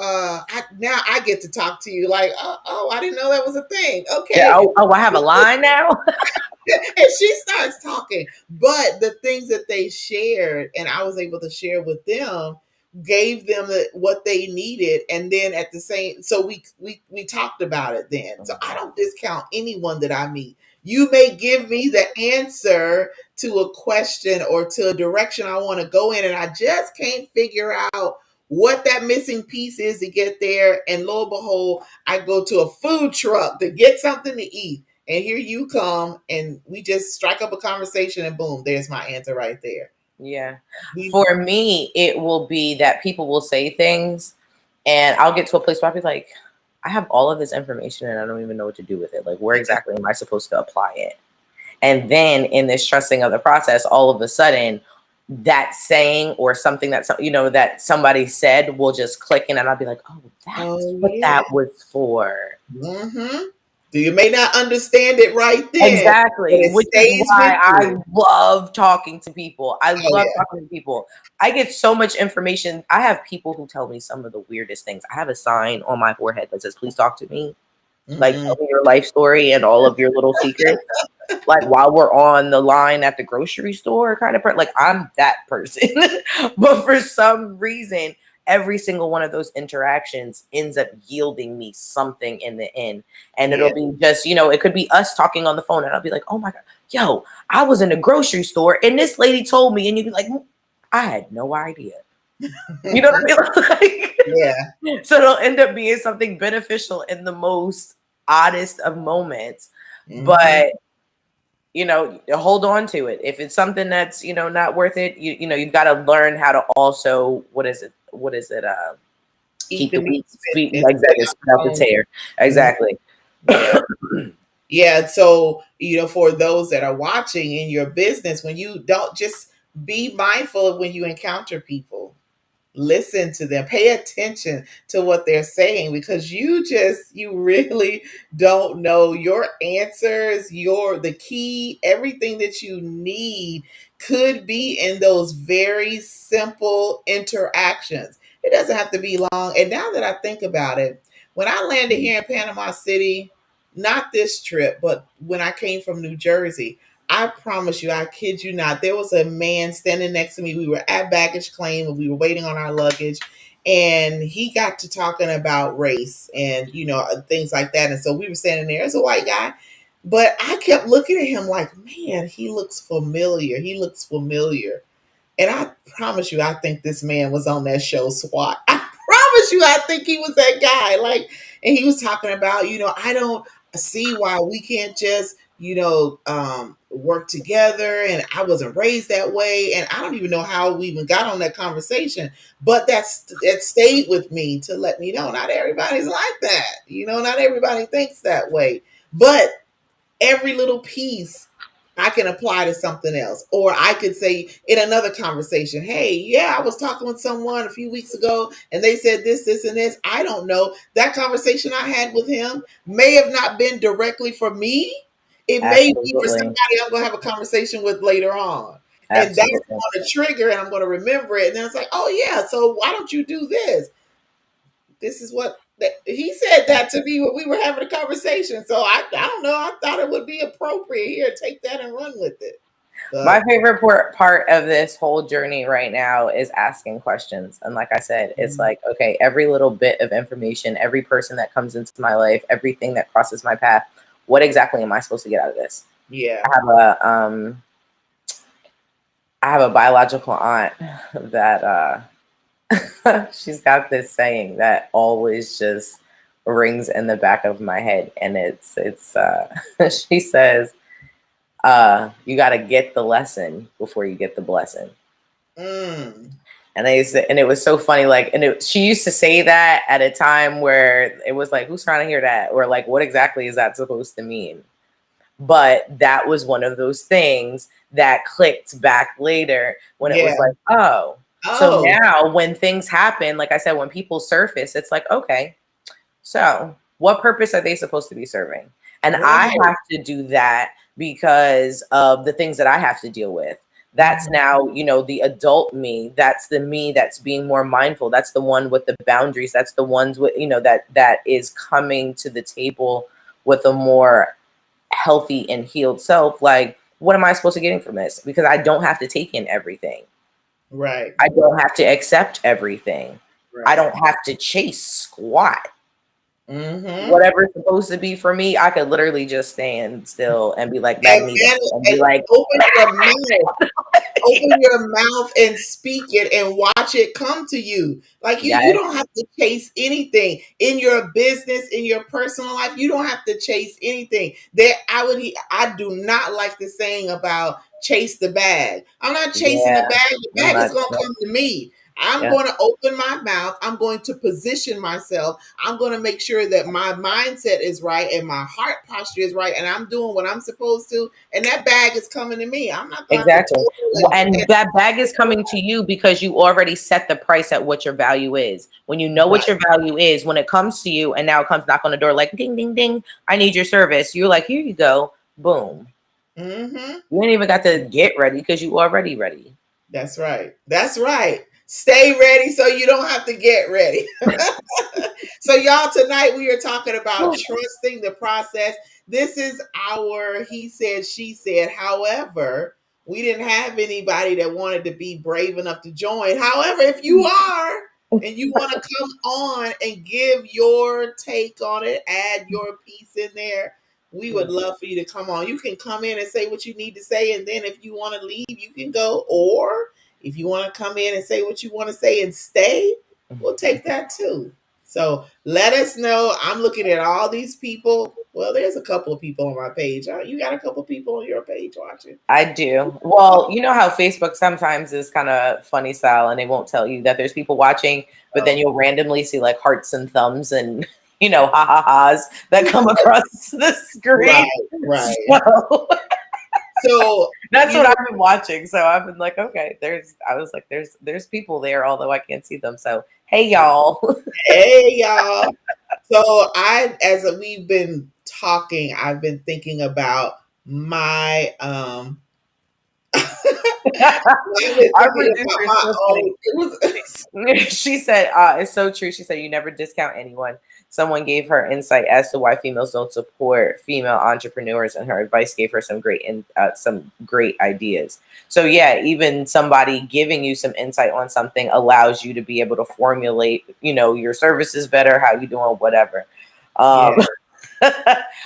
now I get to talk to you." Like, oh, I didn't know that was a thing. Okay. Yeah, I have a line now. And she starts talking. But the things that they shared, and I was able to share with them, gave them what they needed. And then at the same, so we talked about it then. So I don't discount anyone that I meet. You may give me the answer to a question or to a direction I want to go in, and I just can't figure out what that missing piece is to get there. And lo and behold, I go to a food truck to get something to eat. And here you come, and we just strike up a conversation, and boom, there's my answer right there. Yeah. For me, it will be that people will say things, and I'll get to a place where I'll be like, I have all of this information and I don't even know what to do with it. Like, where exactly am I supposed to apply it? And then in this trusting of the process, all of a sudden, that saying or something that somebody said will just click in, and I'll be like, oh, that's what that was for. Mm-hmm. You may not understand it right then. Exactly. Which is why I love talking to people. I love talking to people. I get so much information. I have people who tell me some of the weirdest things. I have a sign on my forehead that says, please talk to me. Like, tell me your life story and all of your little secrets. Like, while we're on the line at the grocery store kind of like, I'm that person. But for some reason, every single one of those interactions ends up yielding me something in the end. And it'll be just, it could be us talking on the phone, and I'll be like, oh my God, yo, I was in the grocery store and this lady told me, and you'd be like, I had no idea. You know what I mean? Yeah. So it'll end up being something beneficial in the most oddest of moments. Mm-hmm. But hold on to it. If it's something that's, not worth it, you've got to learn how to also, what is it? Keep the wheat sweet, exactly. Out the tear. Exactly. Yeah. So, for those that are watching in your business, when you don't, just be mindful of when you encounter people. Listen to them, pay attention to what they're saying, because you really don't know your answers, the key, everything that you need could be in those very simple interactions. It doesn't have to be long. And now that I think about it, when I landed here in Panama City, not this trip, but when I came from New Jersey, I promise you, I kid you not, there was a man standing next to me. We were at baggage claim and we were waiting on our luggage. And he got to talking about race and, things like that. And so we were standing there as a white guy. But I kept looking at him like, man, he looks familiar. He looks familiar. And I promise you, I think this man was on that show SWAT. I promise you, I think he was that guy. Like, and he was talking about, I don't see why we can't just, work together. And I wasn't raised that way. And I don't even know how we even got on that conversation. But that stayed with me to let me know not everybody's like that. Not everybody thinks that way. But every little piece I can apply to something else. Or I could say in another conversation, hey, yeah, I was talking with someone a few weeks ago and they said this, this, and this. I don't know. That conversation I had with him may have not been directly for me. It may be for somebody I'm going to have a conversation with later on. And that's going to trigger and I'm going to remember it. And then it's like, oh, yeah, so why don't you do this? This is what he said that to me when we were having a conversation. So I don't know. I thought it would be appropriate here. Take that and run with it. But my favorite part of this whole journey right now is asking questions. And like I said, it's like, okay, every little bit of information, every person that comes into my life, everything that crosses my path, what exactly am I supposed to get out of this? Yeah. I have a biological aunt that she's got this saying that always just rings in the back of my head. And it's she says, you got to get the lesson before you get the blessing. And it was so funny. Like, she used to say that at a time where it was like, who's trying to hear that? Or like, what exactly is that supposed to mean? But that was one of those things that clicked back later when it was like, oh. So now when things happen, like I said, when people surface, it's like, okay, so what purpose are they supposed to be serving? And I have to do that because of the things that I have to deal with. That's now, the adult me. That's the me that's being more mindful. That's the one with the boundaries. That's the ones with, that is coming to the table with a more healthy and healed self. Like, what am I supposed to get from this? Because I don't have to take in everything. Right. I don't have to accept everything. Right. I don't have to chase squat. Whatever's supposed to be for me, I could literally just stand still and be like, and be like, open your mouth. Open your mouth and speak it and watch it come to you. Like you don't have to chase anything in your business, in your personal life. You don't have to chase anything. I do not like the saying about chase the bag. I'm not chasing the bag. The bag is going to come to me. I'm going to open my mouth. I'm going to position myself. I'm going to make sure that my mindset is right and my heart posture is right. And I'm doing what I'm supposed to. And that bag is coming to me. I'm not going to. And that bag is coming to you because you already set the price at what your value is. When you know what your value is, when it comes to you and now it comes knock on the door like, ding, ding, ding, I need your service. You're like, here you go. Boom. You ain't even got to get ready because you already ready. That's right. That's right. Stay ready so you don't have to get ready. So y'all, tonight we are talking about trusting the process. This is our he said, she said. However, we didn't have anybody that wanted to be brave enough to join. However, if you are and you want to come on and give your take on it, add your piece in there, we would love for you to come on. You can come in and say what you need to say. And then if you want to leave, you can go. Or if you want to come in and say what you want to say and stay, we'll take that too. So let us know. I'm looking at all these people. Well, there's a couple of people on my page. You got a couple of people on your page watching? I do. Well, you know how Facebook sometimes is kind of funny style and they won't tell you that there's people watching, but then you'll randomly see like hearts and thumbs and, ha-ha-has that come across the screen. Right. So That's you what know, I've been watching. So I've been like, okay, I was like, there's people there, although I can't see them. So hey y'all. hey y'all. So we've been talking, I've been thinking about my I've been Our thinking about producer is my so own. funny. It was She said, it's so true. She said, you never discount anyone. Someone gave her insight as to why females don't support female entrepreneurs, and her advice gave her some great ideas. So yeah, even somebody giving you some insight on something allows you to be able to formulate, your services better, how you doing, whatever. yeah.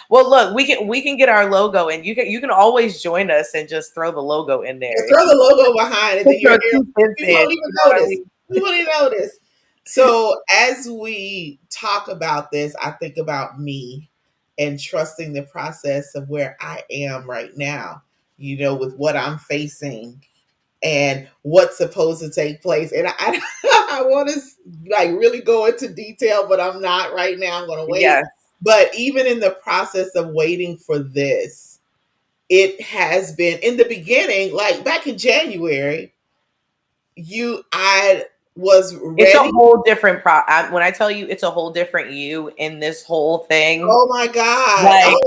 Well, look, we can get our logo, and you can always join us and just throw the logo in there. And throw the logo behind it, then Throw your hair. 2 cents We in, won't you even know what I notice. mean? We won't even notice. So as we talk about this, I think about me and trusting the process of where I am right now, with what I'm facing and what's supposed to take place. And I want to like really go into detail, but I'm not right now. I'm going to wait. Yes. But even in the process of waiting for this, it has been in the beginning, like back in January, I was It's a ready. whole different when I tell you it's a whole different you in this whole thing. Oh my God. Like Oh,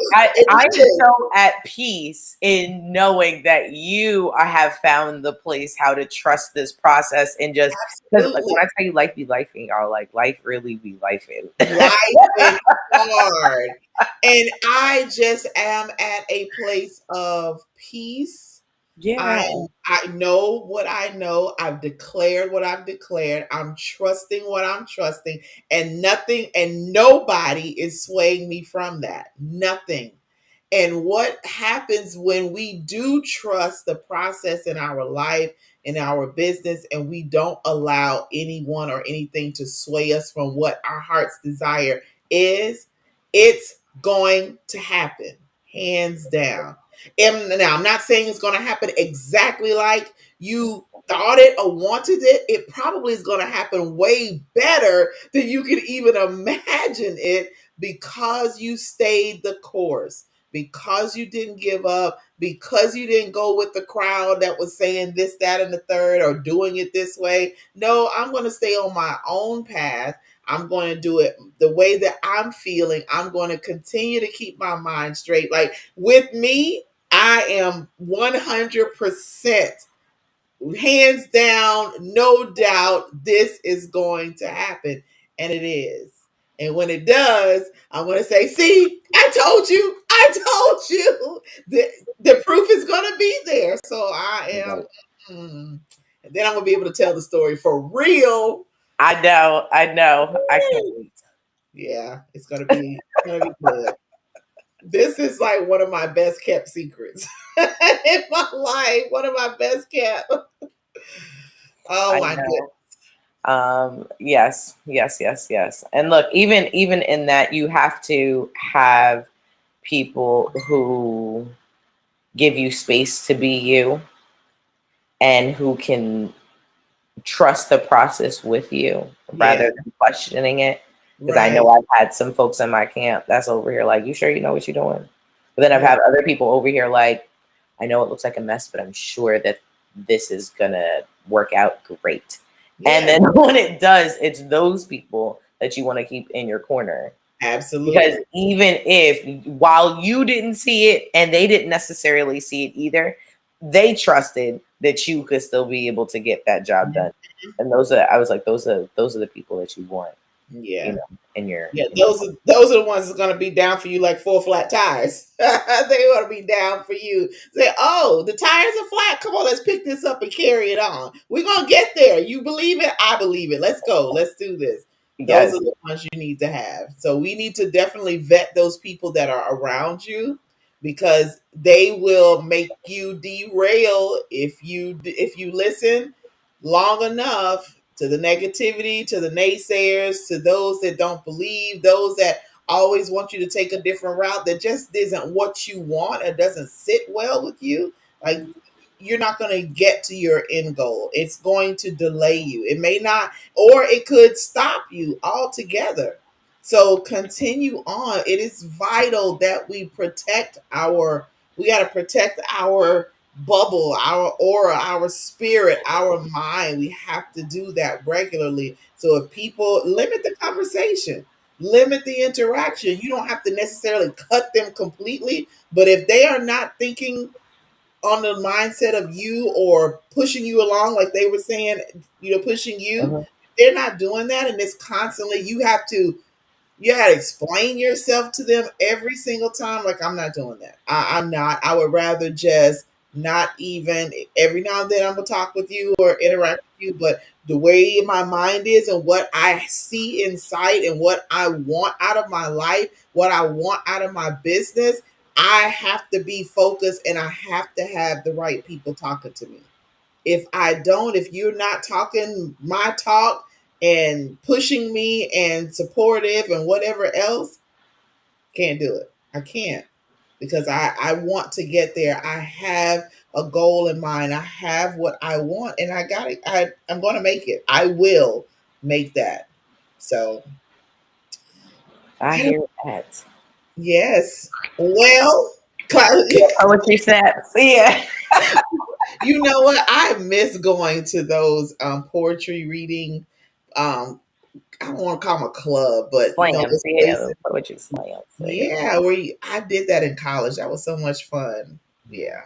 I'm it is. so at peace in knowing that you have found the place how to trust this process, and just because like when Absolutely. I tell you life be lifing, y'all, like life really be lifing. Life is hard. And I just am at a place of peace. Yeah. I know what I know. I've declared what I've declared. I'm trusting what I'm trusting, and nothing and nobody is swaying me from that. Nothing. And what happens when we do trust the process in our life, in our business, and we don't allow anyone or anything to sway us from what our heart's desire is, it's going to happen, hands down. And now, I'm not saying it's going to happen exactly like you thought it or wanted it. It probably is going to happen way better than you could even imagine it, because you stayed the course, because you didn't give up, because you didn't go with the crowd that was saying this, that, and the third, or doing it this way. No, I'm going to stay on my own path. I'm going to do it the way that I'm feeling. I'm going to continue to keep my mind straight. Like with me, I am 100% hands down, no doubt, this is going to happen. And it is. And when it does, I'm going to say, see, I told you, the proof is going to be there. So I am, and then I'm going to be able to tell the story for real. I know. I can't wait. Yeah, it's gonna be good. This is like one of my best kept secrets in my life. One of my best kept. Oh I my goodness. know. Yes. And look, even in that, you have to have people who give you space to be you, and who can trust the process with you rather Yeah. than questioning it. Because I Right. know I've had some folks in my camp that's over here like, you sure you know what you're doing? But then I've Right. had other people over here like, I know it looks like a mess, but I'm sure that this is gonna work out great. And Yeah. then when it does, it's those people that you want to keep in your corner. Because Absolutely. even if while you didn't see it and they didn't necessarily see it either, they trusted that you could still be able to get that job done. And I was like, those are the people that you want, Yeah. in your Yeah. Those are the ones that's gonna be down for you like four flat tires. They want to be down for you. Say, oh, the tires are flat. Come on, let's pick this up and carry it on. We're gonna get there. You believe it? I believe it. Let's go. Let's do this. Those yes, are the ones you need to have. So we need to definitely vet those people that are around you, because they will make you derail if you listen long enough to the negativity, to the naysayers, to those that don't believe, those that always want you to take a different route that just isn't what you want or doesn't sit well with you. Like, you're not going to get to your end goal. It's going to delay you. It may not, or it could stop you altogether. So continue on. It is vital that we protect our We got to protect our bubble, our aura, our spirit, our mind. We have to do that regularly. So if people limit the conversation, limit the interaction, you don't have to necessarily cut them completely. But if they are not thinking on the mindset of you or pushing you along, like they were saying, pushing you, Mhm. they're not doing that. And it's constantly, you gotta explain yourself to them every single time. Like, I'm not doing that. I'm not. I would rather just not even. Every now and then I'm gonna talk with you or interact with you, but the way my mind is and what I see in sight and what I want out of my life, what I want out of my business, I have to be focused and I have to have the right people talking to me. If you're not talking my talk and pushing me and supportive and whatever else, can't do it. I can't because I want to get there. I have a goal in mind. I have what I want and I got it. I'm going to make it. I will make that. So, I I don't, hear that. yes. Well, Poetry snaps. Yeah. you know what? I miss going to those poetry reading um I don't want to call them a club, but Slams. those Yeah. places. Poetry slams. Yeah. Yeah, I did that in college. That was so much fun. Yeah.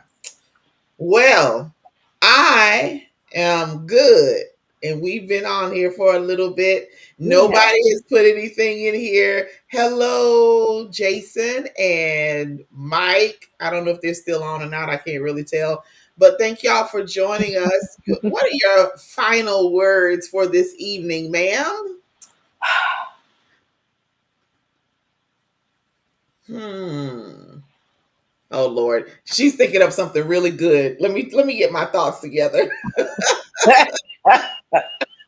Well, I am good. And we've been on here for a little bit. We have. Nobody has put anything in here. Hello, Jason and Mike. I don't know if they're still on or not. I can't really tell. But thank y'all for joining us. What are your final words for this evening, ma'am? Hmm. Oh Lord, she's thinking of something really good. Let me get my thoughts together. Let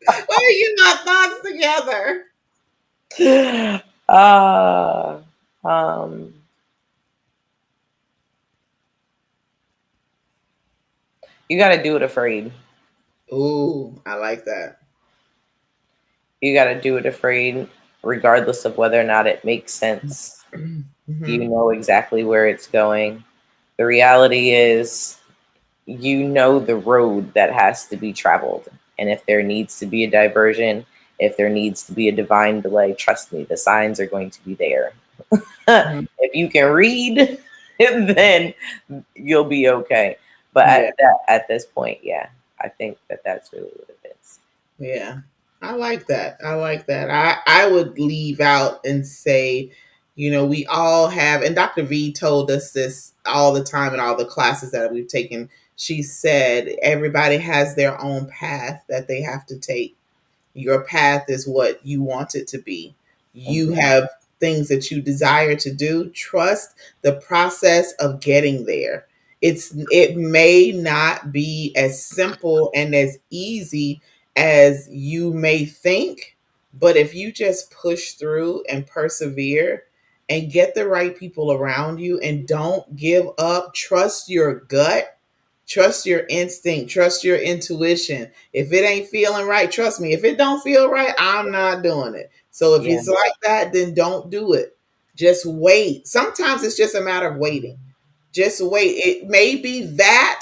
me get my thoughts together. uh, um, you got to do it afraid. Ooh, I like that. You got to do it afraid, regardless of whether or not it makes sense. You Mm-hmm. know exactly where it's going. The reality is, you know the road that has to be traveled. And if there needs to be a diversion, if there needs to be a divine delay, trust me, the signs are going to be there. Mm-hmm. If you can read, then you'll be okay. But Yeah, at this point, yeah, I think that's really what it is. yeah. I like that. I like that. I would leave out and say, we all have, and Dr. V told us this all the time in all the classes that we've taken. She said everybody has their own path that they have to take. Your path is what you want it to be. You Mhm. have things that you desire to do. Trust the process of getting there. It may not be as simple and as easy as you may think, but if you just push through and persevere and get the right people around you and don't give up, trust your gut, trust your instinct, trust your intuition. If it ain't feeling right, trust me, if it don't feel right, I'm not doing it. So if Yeah, it's like that, then don't do it. Just wait. Sometimes it's just a matter of waiting. Just wait. It may be that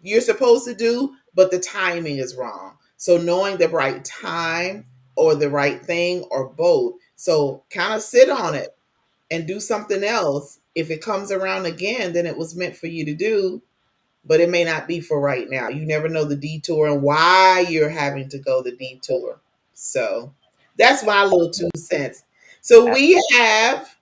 you're supposed to do, but the timing is wrong. So knowing the right time or the right thing or both. So kind of sit on it and do something else. If it comes around again, then it was meant for you to do, but it may not be for right now. You never know the detour and why you're having to go the detour. So that's my little 2 cents. So we have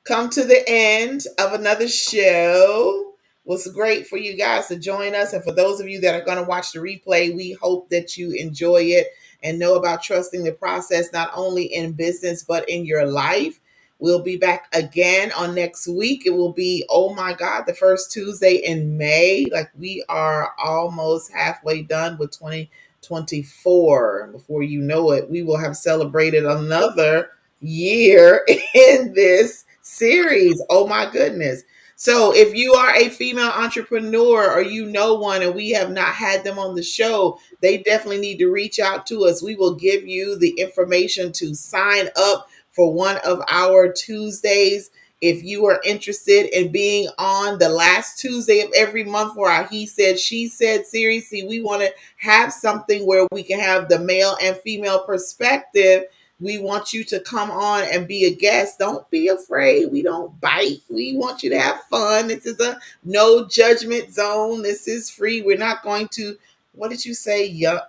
come to the end of another show. It was great for you guys to join us. And for those of you that are going to watch the replay, we hope that you enjoy it and know about trusting the process, not only in business, but in your life. We'll be back again on next week. It will be, oh my God, the first Tuesday in May. Like, we are almost halfway done with 2024. Before you know it, we will have celebrated another year in this series. Oh my goodness. So if you are a female entrepreneur or you know one and we have not had them on the show, they definitely need to reach out to us. We will give you the information to sign up for one of our Tuesdays. If you are interested in being on the last Tuesday of every month for our He Said, She Said series, see, we want to have something where we can have the male and female perspective. We want you to come on and be a guest. Don't be afraid. We don't bite. We want you to have fun. This is a no judgment zone. This is free. We're not going to, what did you say? Yuck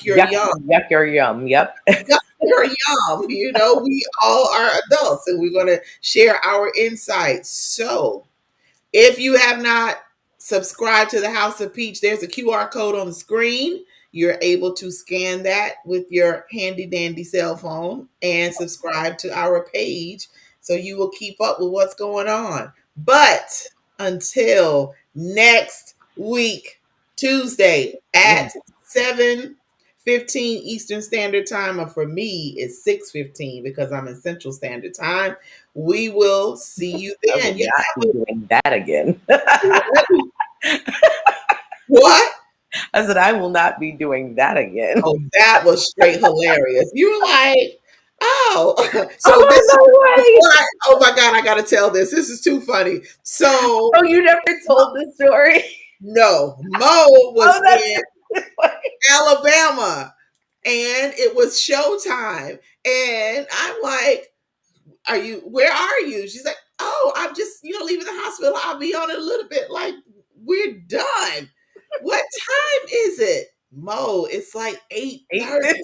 your yum. Yuck your yum. Yep. Yuck your yum. You know, we all are adults and we're going to share our insights. So if you have not subscribed to the House of Peach, there's a QR code on the screen. You're able to scan that with your handy dandy cell phone and subscribe to our page so you will keep up with what's going on. But until next week, Tuesday at 7:15 Eastern Standard Time, or for me, it's 6:15 because I'm in Central Standard Time. We will see you then. You're not doing that again. What? I said, I will not be doing that again. Oh, that was straight hilarious. You were like, oh. So oh, this no way. Oh my God, I gotta tell this. This is too funny. So oh, you never told the story? No. Mo was in Alabama and it was showtime. And I'm like, where are you? She's like, oh, I'm just, leaving the hospital. I'll be on in a little bit. Like, we're done. What time is it? Mo, it's like 8:30.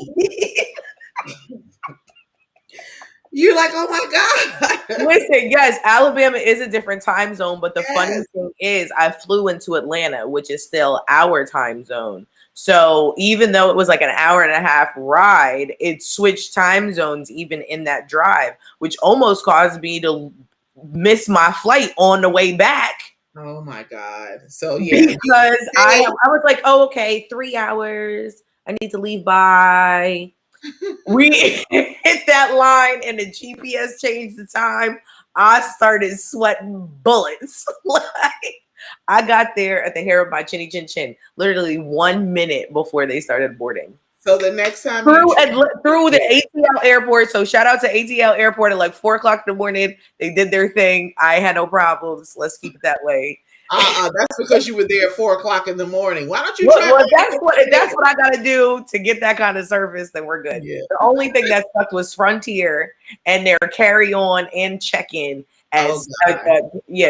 You're like, oh my God. Listen, yes, Alabama is a different time zone, but the funny thing is I flew into Atlanta, which is still our time zone. So even though it was like an hour and a half ride, it switched time zones even in that drive, which almost caused me to miss my flight on the way back. Oh my God. So yeah. Because I was like, oh, okay, 3 hours. I need to leave by. We hit that line and the GPS changed the time. I started sweating bullets. Like, I got there at the hair of my chinny chin chin, literally 1 minute before they started boarding. So the next time through the ATL airport. So shout out to ATL airport at like 4 o'clock in the morning. They did their thing. I had no problems. Let's keep it that way. That's because you were there at 4 o'clock in the morning. Why don't you try? Well, that's what I got to do to get that kind of service. Then we're good. Yeah. The only thing that stuck was Frontier and their carry on and check in as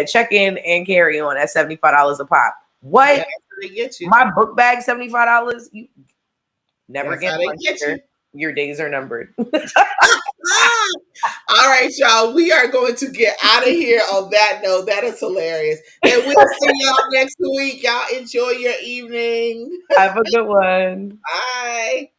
check in and carry on at $75 a pop. What? Yeah, they get you. My book bag $75. You never get Frontier. Your days are numbered. All right, y'all. We are going to get out of here on that note. That is hilarious. And we'll see y'all next week. Y'all enjoy your evening. Have a good one. Bye.